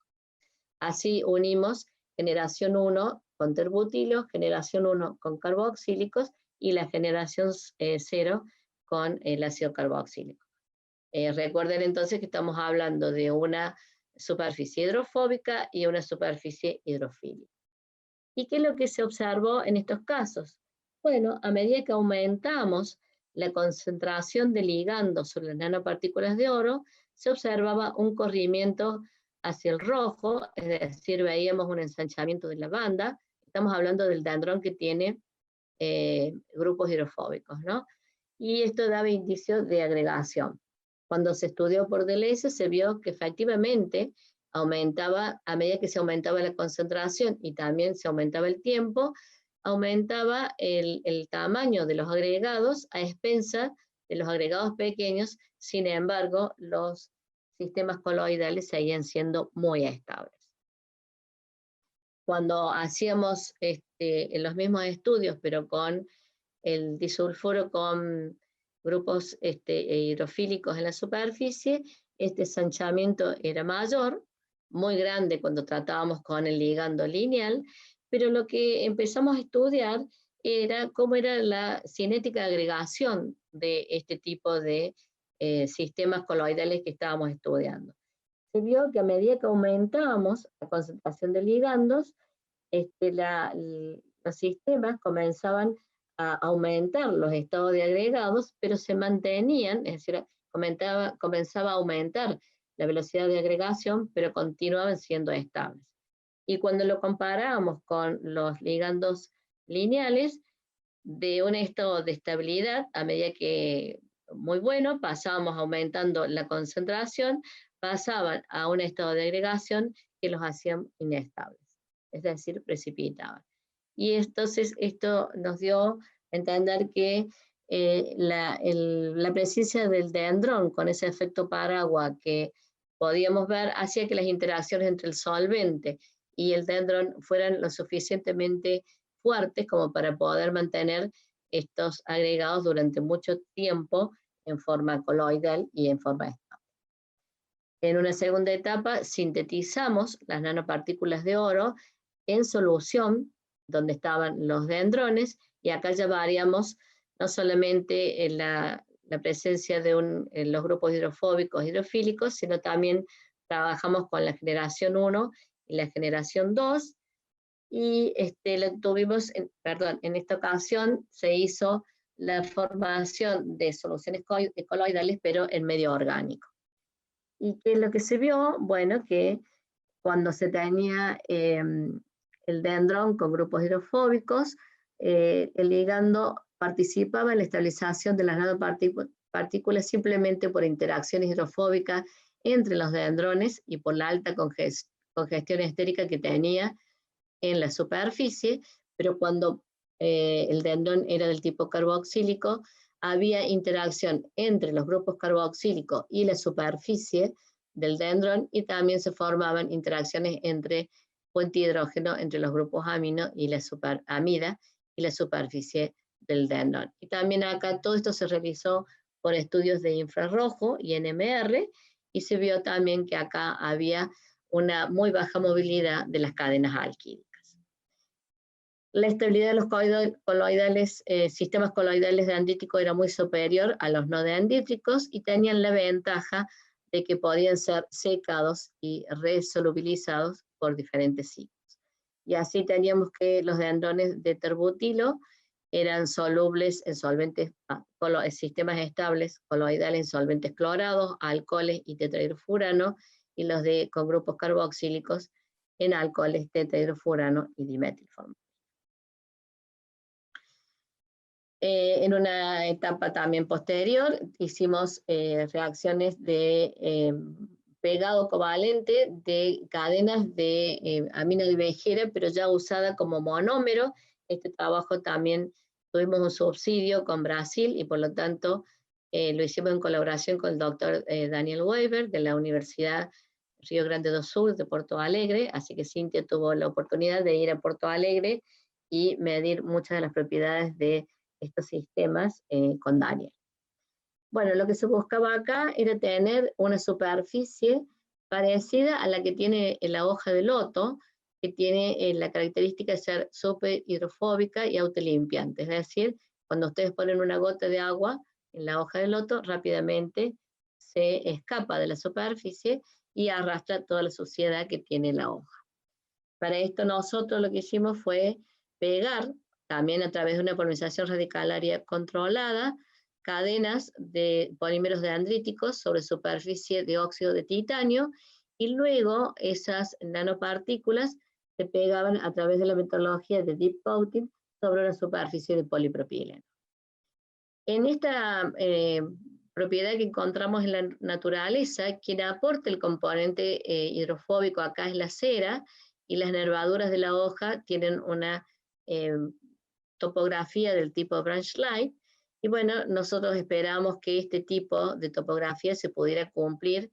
Así unimos generación 1 con terbutilo, generación 1 con carboxílicos y la generación 0 con el ácido carboxílico. Recuerden entonces que estamos hablando de una superficie hidrofóbica y una superficie hidrofílica. ¿Y qué es lo que se observó en estos casos? Bueno, a medida que aumentamos la concentración de ligandos sobre las nanopartículas de oro, se observaba un corrimiento hacia el rojo, es decir, veíamos un ensanchamiento de la banda. Estamos hablando del dendrón que tiene grupos hidrofóbicos, ¿no? Y esto daba indicios de agregación. Cuando se estudió por Deleuze, se vio que efectivamente aumentaba, a medida que se aumentaba la concentración y también se aumentaba el tiempo, aumentaba el tamaño de los agregados a expensa de los agregados pequeños. Sin embargo, los sistemas coloidales seguían siendo muy estables. Cuando hacíamos los mismos estudios, pero con el disulfuro con grupos hidrofílicos en la superficie, este ensanchamiento era mayor, muy grande cuando tratábamos con el ligando lineal, pero lo que empezamos a estudiar era cómo era la cinética de agregación de este tipo de sistemas coloidales que estábamos estudiando. Se vio que a medida que aumentábamos la concentración de ligandos, los sistemas comenzaban a aumentar los estados de agregados, pero se mantenían, es decir, comenzaba a aumentar la velocidad de agregación, pero continuaban siendo estables. Y cuando lo comparábamos con los ligandos lineales, de un estado de estabilidad, a medida que muy bueno, pasábamos aumentando la concentración, pasaban a un estado de agregación que los hacían inestables, es decir, precipitaban. Y entonces esto nos dio a entender que la presencia del dendrón con ese efecto paraguas que podíamos ver hacía que las interacciones entre el solvente y el dendron fueran lo suficientemente fuertes como para poder mantener estos agregados durante mucho tiempo en forma coloidal y en forma estable. En una segunda etapa sintetizamos las nanopartículas de oro en solución donde estaban los dendrones, y acá ya variamos no solamente en la presencia de en los grupos hidrofóbicos, hidrofílicos, sino también trabajamos con la generación 1 y la generación 2, y en esta ocasión se hizo la formación de soluciones coloidales, pero en medio orgánico. Y que lo que se vio, bueno, que cuando se tenía el dendrón con grupos hidrofóbicos, el ligando participaba en la estabilización de las nanopartículas simplemente por interacciones hidrofóbicas entre los dendrones y por la alta congestión estérica que tenía en la superficie, pero cuando el dendrón era del tipo carboxílico, había interacción entre los grupos carboxílicos y la superficie del dendrón, y también se formaban interacciones entre puente hidrógeno entre los grupos amino y la superamida y la superficie del dendrón. Y también acá todo esto se realizó por estudios de infrarrojo y NMR, y se vio también que acá había una muy baja movilidad de las cadenas alquílicas. La estabilidad de los sistemas coloidales dendríticos era muy superior a los no dendríticos, y tenían la ventaja de que podían ser secados y resolubilizados por diferentes ciclos. Y así teníamos que los dendrones de terbutilo eran solubles en solventes, sistemas estables coloidales en solventes clorados, alcoholes y tetrahidrofurano, y los con grupos carboxílicos en alcoholes, tetrahidrofurano y dimetilformol. En una etapa también posterior hicimos reacciones de pegado covalente de cadenas de aminodivejera, pero ya usada como monómero. Este trabajo también tuvimos un subsidio con Brasil, y por lo tanto lo hicimos en colaboración con el doctor Daniel Weber de la Universidad Río Grande do Sul de Porto Alegre, así que Cintia tuvo la oportunidad de ir a Porto Alegre y medir muchas de las propiedades de estos sistemas con Daniel. Bueno, lo que se buscaba acá era tener una superficie parecida a la que tiene la hoja de loto, que tiene la característica de ser súper hidrofóbica y autolimpiante. Es decir, cuando ustedes ponen una gota de agua en la hoja de loto, rápidamente se escapa de la superficie y arrastra toda la suciedad que tiene la hoja. Para esto nosotros lo que hicimos fue pegar, también a través de una polinización radicalaria controlada, cadenas de polímeros dendríticos sobre superficie de óxido de titanio, y luego esas nanopartículas se pegaban a través de la metodología de deep coating sobre una superficie de polipropileno. En esta propiedad que encontramos en la naturaleza, quien aporta el componente hidrofóbico acá es la cera, y las nervaduras de la hoja tienen una topografía del tipo branch light, y bueno, nosotros esperamos que este tipo de topografía se pudiera cumplir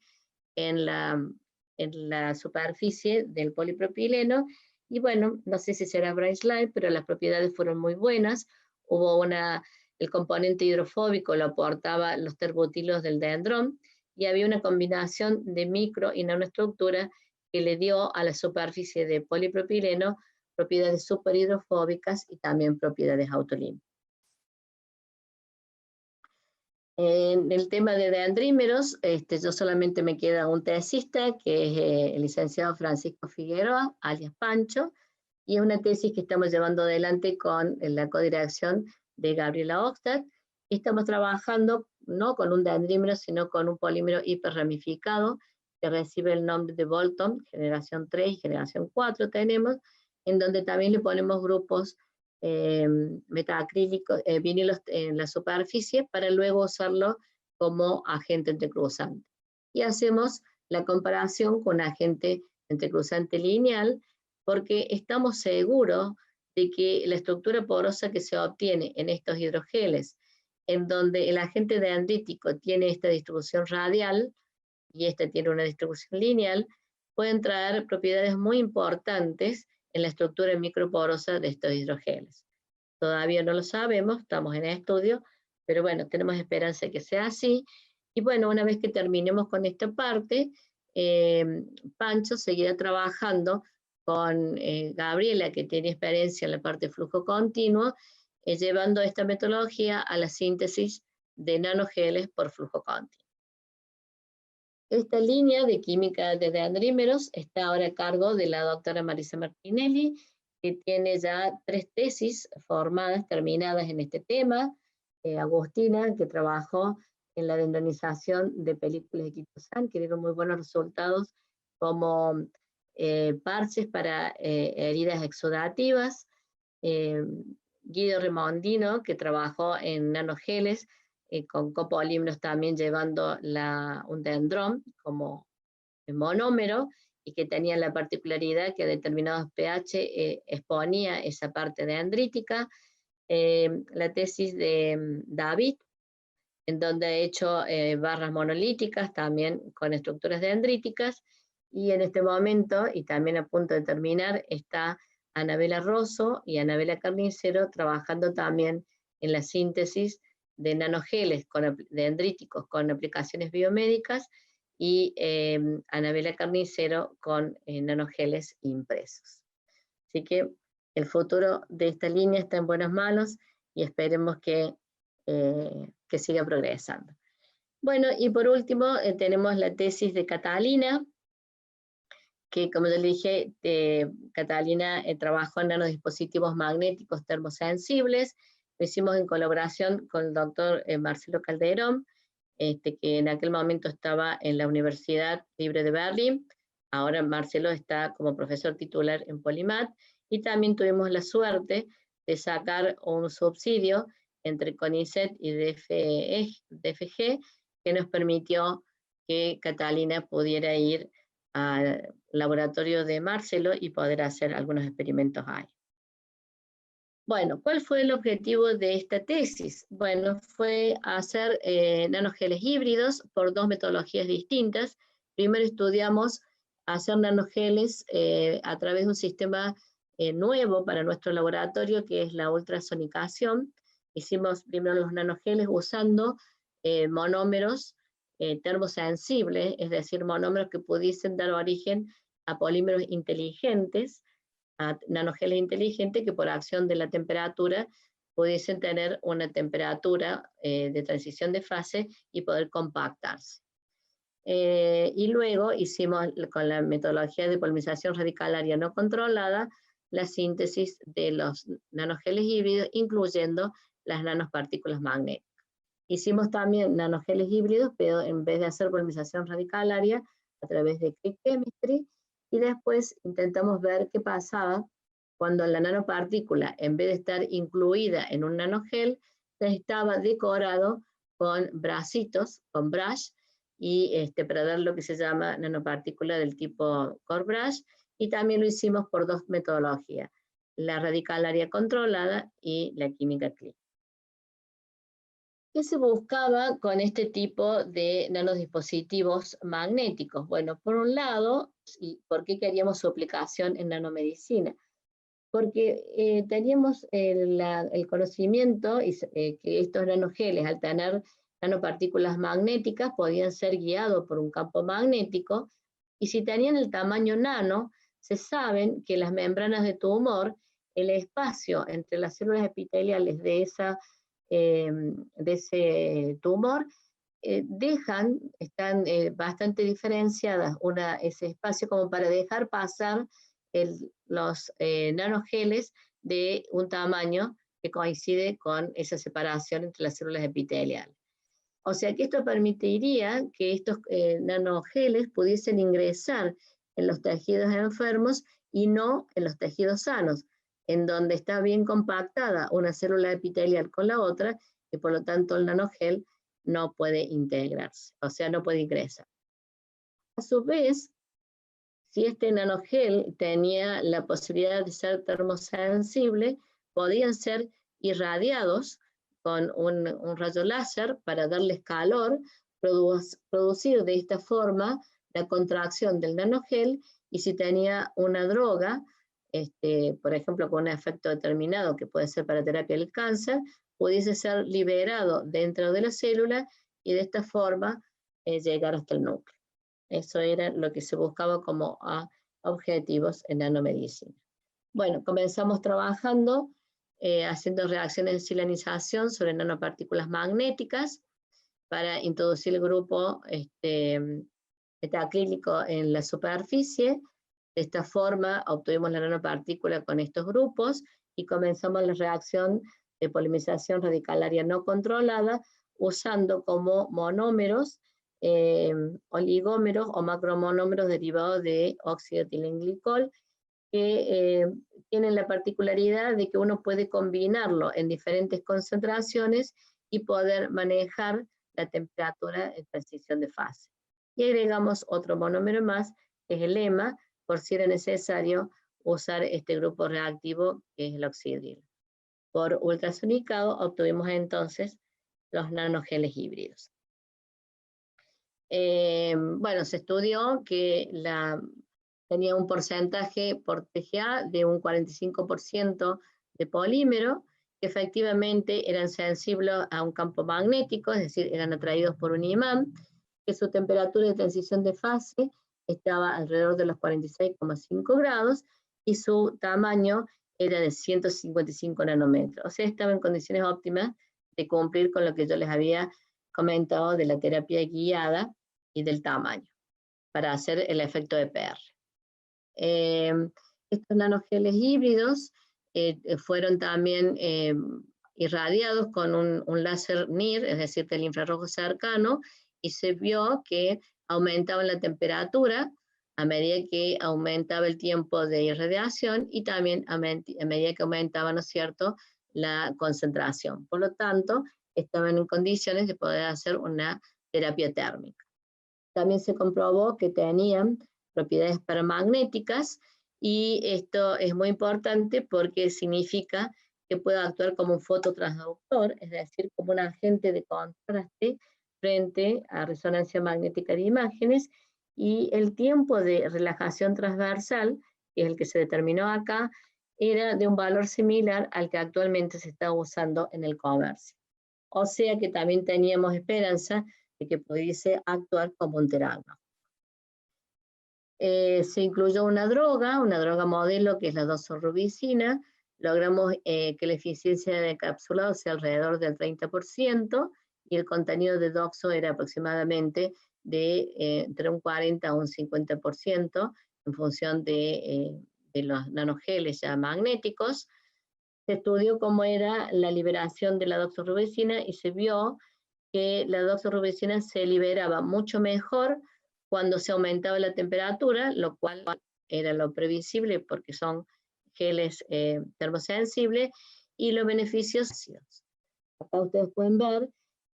en la superficie del polipropileno, y bueno, no sé si será branch light, pero las propiedades fueron muy buenas. Hubo el componente hidrofóbico lo aportaba los terbutilos del dendrón, y había una combinación de micro y nanoestructura que le dio a la superficie de polipropileno propiedades superhidrofóbicas y también propiedades autolimpias. En el tema de dendrímeros, yo solamente me queda un tesista, que es el licenciado Francisco Figueroa, alias Pancho, y es una tesis que estamos llevando adelante con la codirección de Gabriela Oxtad. Estamos trabajando no con un dendrímero, sino con un polímero hiperramificado, que recibe el nombre de Bolton, generación 3 y generación 4 tenemos, en donde también le ponemos grupos metaacrílicos, vinilos en la superficie, para luego usarlo como agente entrecruzante. Y hacemos la comparación con agente entrecruzante lineal, porque estamos seguros de que la estructura porosa que se obtiene en estos hidrogeles, en donde el agente dendrítico tiene esta distribución radial y este tiene una distribución lineal, pueden traer propiedades muy importantes en la estructura microporosa de estos hidrogeles. Todavía no lo sabemos, estamos en estudio, pero bueno, tenemos esperanza de que sea así. Y bueno, una vez que terminemos con esta parte, Pancho seguirá trabajando con Gabriela, que tiene experiencia en la parte de flujo continuo, llevando esta metodología a la síntesis de nanogeles por flujo continuo. Esta línea de química de deandrímeros está ahora a cargo de la doctora Marisa Martinelli, que tiene ya 3 tesis formadas, terminadas en este tema. Agustina, que trabajó en la dendronización de películas de quitosan, que dieron muy buenos resultados como parches para heridas exudativas. Guido Remondino, que trabajó en nanogeles, con copolímeros también llevando un dendrón como monómero, y que tenía la particularidad que a determinados pH exponía esa parte dendrítica. La tesis de David, en donde ha hecho barras monolíticas también con estructuras dendríticas, y en este momento, y también a punto de terminar, está Anabela Rosso y Anabela Carnicero trabajando también en la síntesis de nanogeles dendríticos con aplicaciones biomédicas, y Anabela Carnicero con nanogeles impresos. Así que el futuro de esta línea está en buenas manos y esperemos que siga progresando. Bueno, y por último tenemos la tesis de Catalina, que como ya le dije, Catalina trabajó en nanodispositivos magnéticos termosensibles. Lo hicimos en colaboración con el doctor Marcelo Calderón, que en aquel momento estaba en la Universidad Libre de Berlín. Ahora Marcelo está como profesor titular en Polymath, y también tuvimos la suerte de sacar un subsidio entre CONICET y DFG, que nos permitió que Catalina pudiera ir al laboratorio de Marcelo y poder hacer algunos experimentos ahí. Bueno, ¿cuál fue el objetivo de esta tesis? Bueno, fue hacer nanogeles híbridos por 2 metodologías distintas. Primero estudiamos hacer nanogeles a través de un sistema nuevo para nuestro laboratorio, que es la ultrasonicación. Hicimos primero los nanogeles usando monómeros termosensibles, es decir, monómeros que pudiesen dar origen a polímeros inteligentes, a nanogeles inteligentes que por acción de la temperatura pudiesen tener una temperatura de transición de fase y poder compactarse. Y luego hicimos con la metodología de polinización radicalaria no controlada la síntesis de los nanogeles híbridos, incluyendo las nanopartículas magnéticas. Hicimos también nanogeles híbridos, pero en vez de hacer polinización radicalaria a través de Quick Chemistry, y después intentamos ver qué pasaba cuando la nanopartícula, en vez de estar incluida en un nanogel, estaba decorado con bracitos, con brush, y para dar lo que se llama nanopartícula del tipo core brush, y también lo hicimos por 2 metodologías, la radicalaria controlada y la química clínica. ¿Qué se buscaba con este tipo de nanodispositivos magnéticos? Bueno, por un lado, ¿y por qué queríamos su aplicación en nanomedicina? Porque teníamos el conocimiento que estos nanogeles, al tener nanopartículas magnéticas, podían ser guiados por un campo magnético, y si tenían el tamaño nano, se saben que las membranas de tumor, el espacio entre las células epiteliales de ese tumor, están bastante diferenciadas ese espacio como para dejar pasar los nanogeles de un tamaño que coincide con esa separación entre las células epiteliales. O sea que esto permitiría que estos nanogeles pudiesen ingresar en los tejidos enfermos y no en los tejidos sanos, en donde está bien compactada una célula epitelial con la otra, y por lo tanto el nanogel no puede integrarse, o sea, no puede ingresar. A su vez, si este nanogel tenía la posibilidad de ser termosensible, podían ser irradiados con un rayo láser para darles calor, producir de esta forma la contracción del nanogel, y si tenía una droga, por ejemplo, con un efecto determinado, que puede ser para terapia del cáncer, pudiese ser liberado dentro de la célula y de esta forma llegar hasta el núcleo. Eso era lo que se buscaba como objetivos en nanomedicina. Bueno, comenzamos trabajando haciendo reacciones de silanización sobre nanopartículas magnéticas para introducir el grupo metaclínico en la superficie. De esta forma obtuvimos la nanopartícula con estos grupos y comenzamos la reacción de polimerización radicalaria no controlada usando como monómeros oligómeros o macromonómeros derivados de óxido etilenglicol, que tienen la particularidad de que uno puede combinarlo en diferentes concentraciones y poder manejar la temperatura en transición de fase. Y agregamos otro monómero más, que es el EMA, por si era necesario usar este grupo reactivo, que es el oxidrilo. Por ultrasonicado obtuvimos entonces los nanogeles híbridos. Bueno, se estudió que tenía un porcentaje por TGA de un 45% de polímero, que efectivamente eran sensibles a un campo magnético, es decir, eran atraídos por un imán, que su temperatura de transición de fase estaba alrededor de los 46,5 grados y su tamaño era de 155 nanómetros. O sea, estaba en condiciones óptimas de cumplir con lo que yo les había comentado de la terapia guiada y del tamaño, para hacer el efecto de PR. Estos nanogeles híbridos fueron también irradiados con un láser NIR, es decir, del infrarrojo cercano, y se vio que aumentaban la temperatura a medida que aumentaba el tiempo de irradiación y también a medida que aumentaba, ¿no es cierto?, la concentración. Por lo tanto, estaban en condiciones de poder hacer una terapia térmica. También se comprobó que tenían propiedades paramagnéticas, y esto es muy importante porque significa que puede actuar como un fototransductor, es decir, como un agente de contraste frente a resonancia magnética de imágenes, y el tiempo de relajación transversal, que es el que se determinó acá, era de un valor similar al que actualmente se está usando en el comercio. O sea que también teníamos esperanza de que pudiese actuar como un terágono. Se incluyó una droga modelo, que es la doxorubicina. Logramos que la eficiencia de encapsulado sea alrededor del 30%, y el contenido de doxo era aproximadamente de entre un 40 a un 50%, en función de los nanogeles ya magnéticos. Se estudió cómo era la liberación de la doxorubicina y se vio que la doxorubicina se liberaba mucho mejor cuando se aumentaba la temperatura, lo cual era lo previsible porque son geles termosensibles, y los beneficios. Acá ustedes pueden ver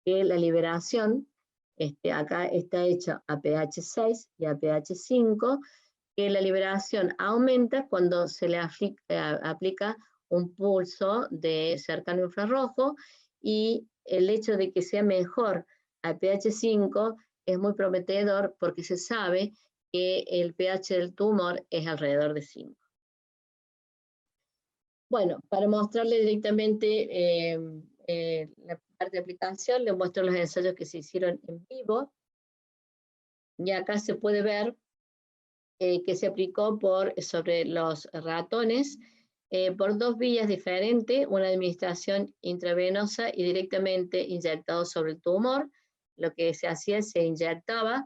que la liberación acá está hecha a pH 6 y a pH 5, que la liberación aumenta cuando se le aplica un pulso de cercano infrarrojo, y el hecho de que sea mejor a pH 5 es muy prometedor porque se sabe que el pH del tumor es alrededor de 5. Bueno, para mostrarle directamente la parte de aplicación, les muestro los ensayos que se hicieron en vivo. Y acá se puede ver que se aplicó sobre los ratones por dos vías diferentes, una administración intravenosa y directamente inyectado sobre el tumor. Lo que se hacía, se inyectaba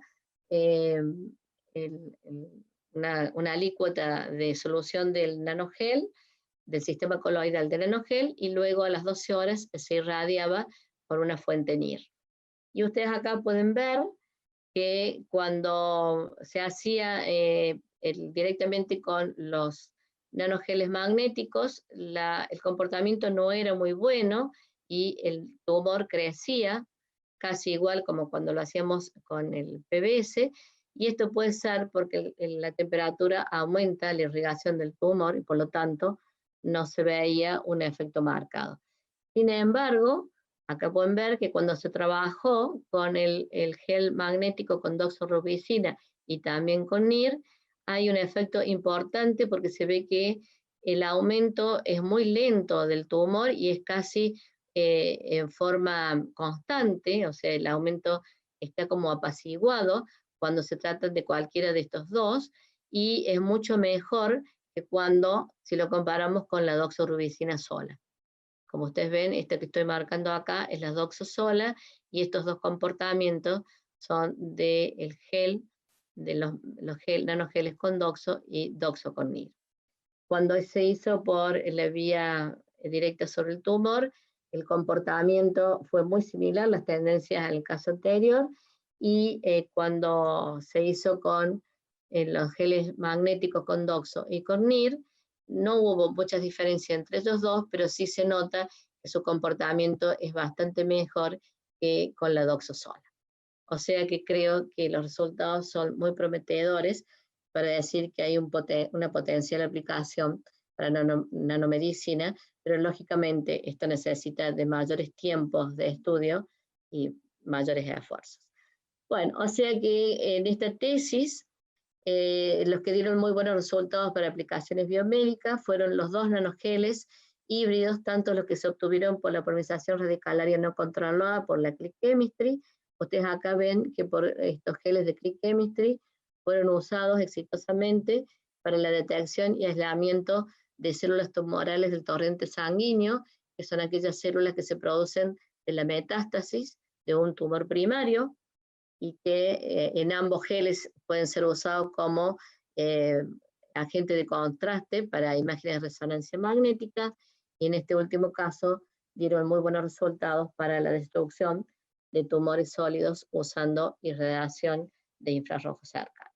una alícuota de solución del nanogel, del sistema coloidal del nanogel, y luego a las 12 horas se irradiaba por una fuente NIR. Y ustedes acá pueden ver que cuando se hacía directamente con los nanogeles magnéticos, el comportamiento no era muy bueno y el tumor crecía casi igual como cuando lo hacíamos con el PBS, y esto puede ser porque la temperatura aumenta la irrigación del tumor y por lo tanto no se veía un efecto marcado. Sin embargo, acá pueden ver que cuando se trabajó con el gel magnético con doxorubicina y también con NIR, hay un efecto importante porque se ve que el aumento es muy lento del tumor y es casi en forma constante, o sea, el aumento está como apaciguado cuando se trata de cualquiera de estos dos, y es mucho mejor que si lo comparamos con la doxorubicina sola. Como ustedes ven, esta que estoy marcando acá es la doxo sola, y estos dos comportamientos son del gel, de los nanogeles con doxo y doxo con NIR. Cuando se hizo por la vía directa sobre el tumor, el comportamiento fue muy similar, las tendencias al caso anterior, y cuando se hizo con los geles magnéticos con doxo y con NIR, no hubo muchas diferencias entre ellos dos, pero sí se nota que su comportamiento es bastante mejor que con la doxo sola. O sea que creo que los resultados son muy prometedores para decir que hay una potencial aplicación para nanomedicina, pero lógicamente esto necesita de mayores tiempos de estudio y mayores esfuerzos. Bueno, o sea que en esta tesis, los que dieron muy buenos resultados para aplicaciones biomédicas fueron los dos nanogeles híbridos, tanto los que se obtuvieron por la polinización radicalaria no controlada por la click chemistry. Ustedes acá ven que por estos geles de click chemistry fueron usados exitosamente para la detección y aislamiento de células tumorales del torrente sanguíneo, que son aquellas células que se producen de la metástasis de un tumor primario, y que en ambos geles pueden ser usados como agente de contraste para imágenes de resonancia magnética, y en este último caso dieron muy buenos resultados para la destrucción de tumores sólidos usando irradiación de infrarrojo cercano.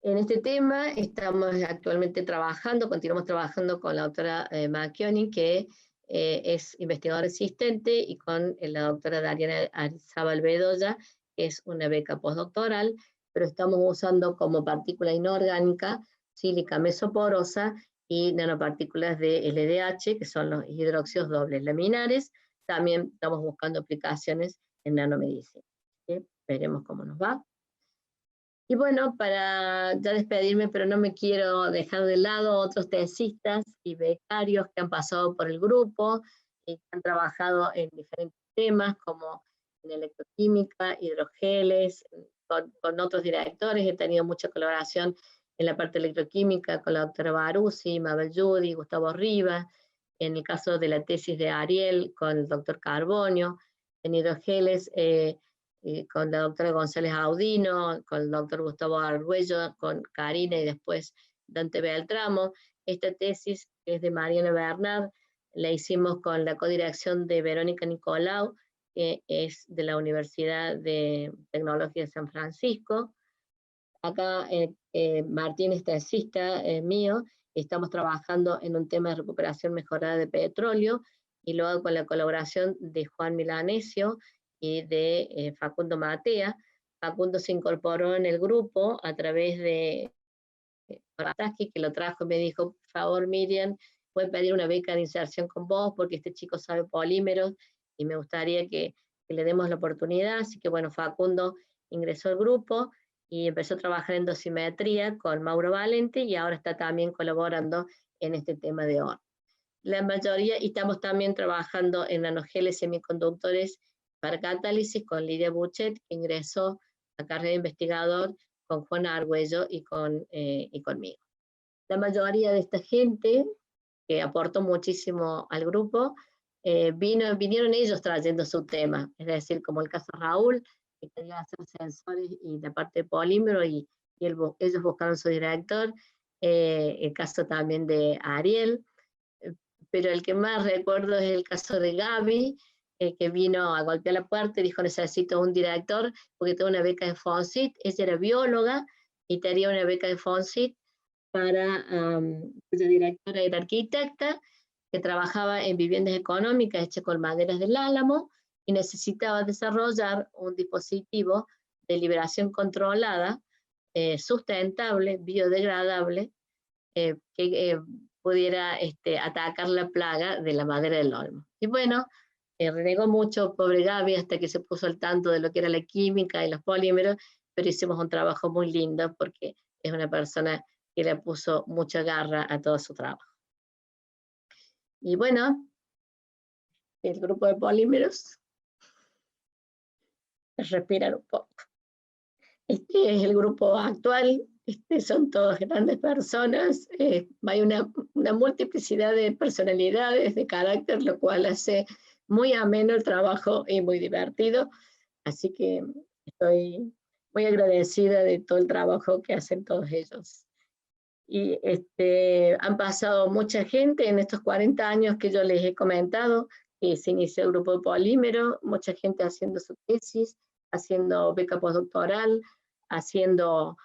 En este tema estamos actualmente continuamos trabajando con la doctora Macchioni, que es investigadora asistente, y con la doctora Dariana Arizábal Bedoya, que es una beca postdoctoral, pero estamos usando como partícula inorgánica sílica mesoporosa y nanopartículas de LDH, que son los hidróxidos dobles laminares. También estamos buscando aplicaciones en nanomedicina. Veremos cómo nos va. Y bueno, para ya despedirme, pero no me quiero dejar de lado otros tesistas y becarios que han pasado por el grupo y que han trabajado en diferentes temas como en electroquímica, hidrogeles, con otros directores. He tenido mucha colaboración en la parte electroquímica con la doctora Baruzzi, Mabel Judy, Gustavo Rivas, en el caso de la tesis de Ariel con el doctor Carbonio, en hidrogeles con la doctora González Audino, con el doctor Gustavo Argüello, con Karina y después Dante Beltramo. Esta tesis, que es de Mariana Bernard, la hicimos con la codirección de Verónica Nicolau, que es de la Universidad de Tecnología de San Francisco. Acá Martín es tesista mío, y estamos trabajando en un tema de recuperación mejorada de petróleo, y luego con la colaboración de Juan Milanesio y de Facundo Matea. Facundo se incorporó en el grupo a través de Rataski, que lo trajo y me dijo: por favor, Miriam, puedo pedir una beca de inserción con vos porque este chico sabe polímeros y me gustaría que le demos la oportunidad. Así que bueno, Facundo ingresó al grupo y empezó a trabajar en dosimetría con Mauro Valente, y ahora está también colaborando en este tema de oro. La mayoría, y estamos también trabajando en nanogeles semiconductores para catálisis con Lidia Buchet, que ingresó a carrera de investigador con Juan Argüello y conmigo. La mayoría de esta gente que aportó muchísimo al grupo, vinieron ellos trayendo su tema, es decir, como el caso de Raúl, que quería hacer sensores y la parte de polímero, y ellos buscaron su director, el caso también de Ariel, pero el que más recuerdo es el caso de Gaby, que vino a golpear la puerta y dijo: necesito un director porque tengo una beca de FONSIT. Ella era bióloga y tenía una beca de FONSIT para, cuya directora era arquitecta, que trabajaba en viviendas económicas hechas con maderas del álamo, y necesitaba desarrollar un dispositivo de liberación controlada, sustentable, biodegradable, que pudiera atacar la plaga de la madera del olmo. Y bueno, renegó mucho, pobre Gaby, hasta que se puso al tanto de lo que era la química y los polímeros, pero hicimos un trabajo muy lindo porque es una persona que le puso mucha garra a todo su trabajo. Y bueno, el grupo de polímeros, respirar un poco. Este es el grupo actual, son todas grandes personas, hay una multiplicidad de personalidades, de carácter, lo cual hace muy ameno el trabajo y muy divertido, así que estoy muy agradecida de todo el trabajo que hacen todos ellos. Y han pasado mucha gente en estos 40 años que yo les he comentado, que se inició el grupo de polímero, mucha gente haciendo su tesis, haciendo beca postdoctoral, haciendo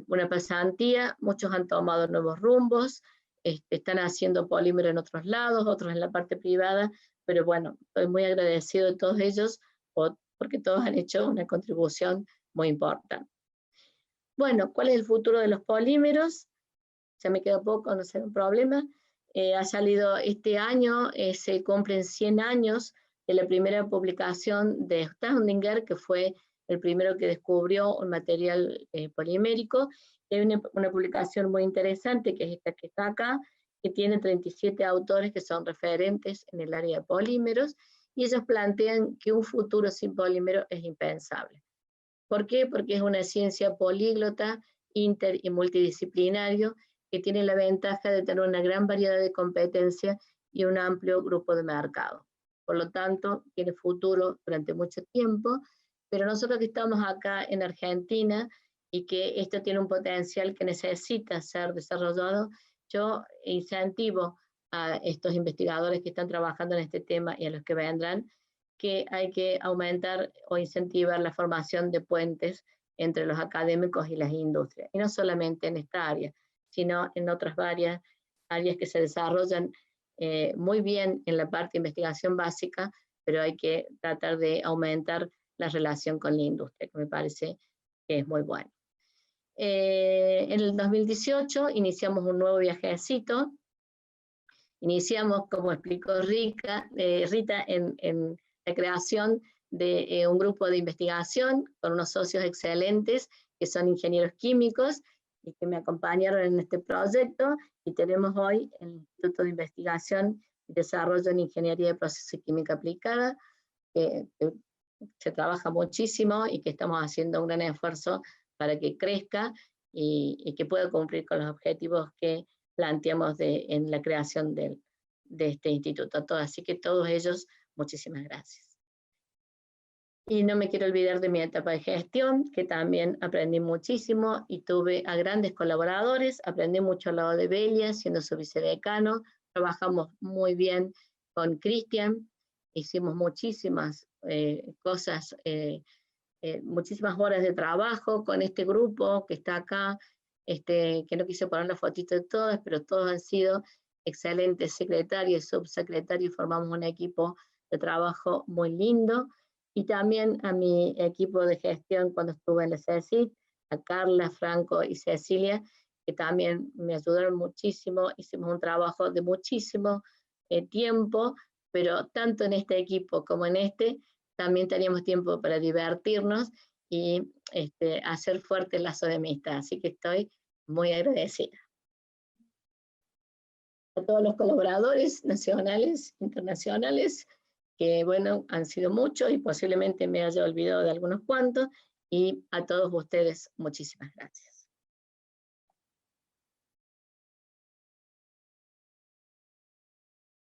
una pasantía, muchos han tomado nuevos rumbos, están haciendo polímero en otros lados, otros en la parte privada, pero bueno, estoy muy agradecido de todos ellos porque todos han hecho una contribución muy importante. Bueno, ¿cuál es el futuro de los polímeros? Ya me queda poco, no será un problema. Ha salido este año, se cumplen 100 años de la primera publicación de Staudinger, que fue el primero que descubrió un material polimérico. Hay una publicación muy interesante, que es esta que está acá, que tiene 37 autores que son referentes en el área de polímeros, y ellos plantean que un futuro sin polímero es impensable. ¿Por qué? Porque es una ciencia políglota, inter y multidisciplinario, que tiene la ventaja de tener una gran variedad de competencias y un amplio grupo de mercado. Por lo tanto, tiene futuro durante mucho tiempo, pero nosotros que estamos acá en Argentina y que esto tiene un potencial que necesita ser desarrollado, yo incentivo a estos investigadores que están trabajando en este tema y a los que vendrán, que hay que aumentar o incentivar la formación de puentes entre los académicos y las industrias, y no solamente en esta área, sino en otras varias áreas que se desarrollan muy bien en la parte de investigación básica, pero hay que tratar de aumentar la relación con la industria, que me parece que es muy bueno. En el 2018 iniciamos un nuevo viajecito, iniciamos, como explicó Rita, en la creación de un grupo de investigación con unos socios excelentes que son ingenieros químicos y que me acompañaron en este proyecto, y tenemos hoy el Instituto de Investigación y Desarrollo en Ingeniería de Procesos y Química Aplicada, que se trabaja muchísimo y que estamos haciendo un gran esfuerzo para que crezca y que pueda cumplir con los objetivos que planteamos en la creación de este instituto. Así que todos ellos, muchísimas gracias. Y no me quiero olvidar de mi etapa de gestión, que también aprendí muchísimo y tuve a grandes colaboradores. Aprendí mucho al lado de Belia, siendo su vicedecano. Trabajamos muy bien con Cristian, hicimos muchísimas cosas, muchísimas horas de trabajo con este grupo que está acá, que no quise poner la fotito de todas, pero todos han sido excelentes secretarios y subsecretarios, y formamos un equipo de trabajo muy lindo. Y también a mi equipo de gestión cuando estuve en la CECIT, a Carla, Franco y Cecilia, que también me ayudaron muchísimo. Hicimos un trabajo de muchísimo tiempo, pero tanto en este equipo como en también teníamos tiempo para divertirnos y hacer fuerte el lazo de amistad. Así que estoy muy agradecida. A todos los colaboradores nacionales, internacionales, que bueno, han sido muchos y posiblemente me haya olvidado de algunos cuantos, y a todos ustedes, muchísimas gracias.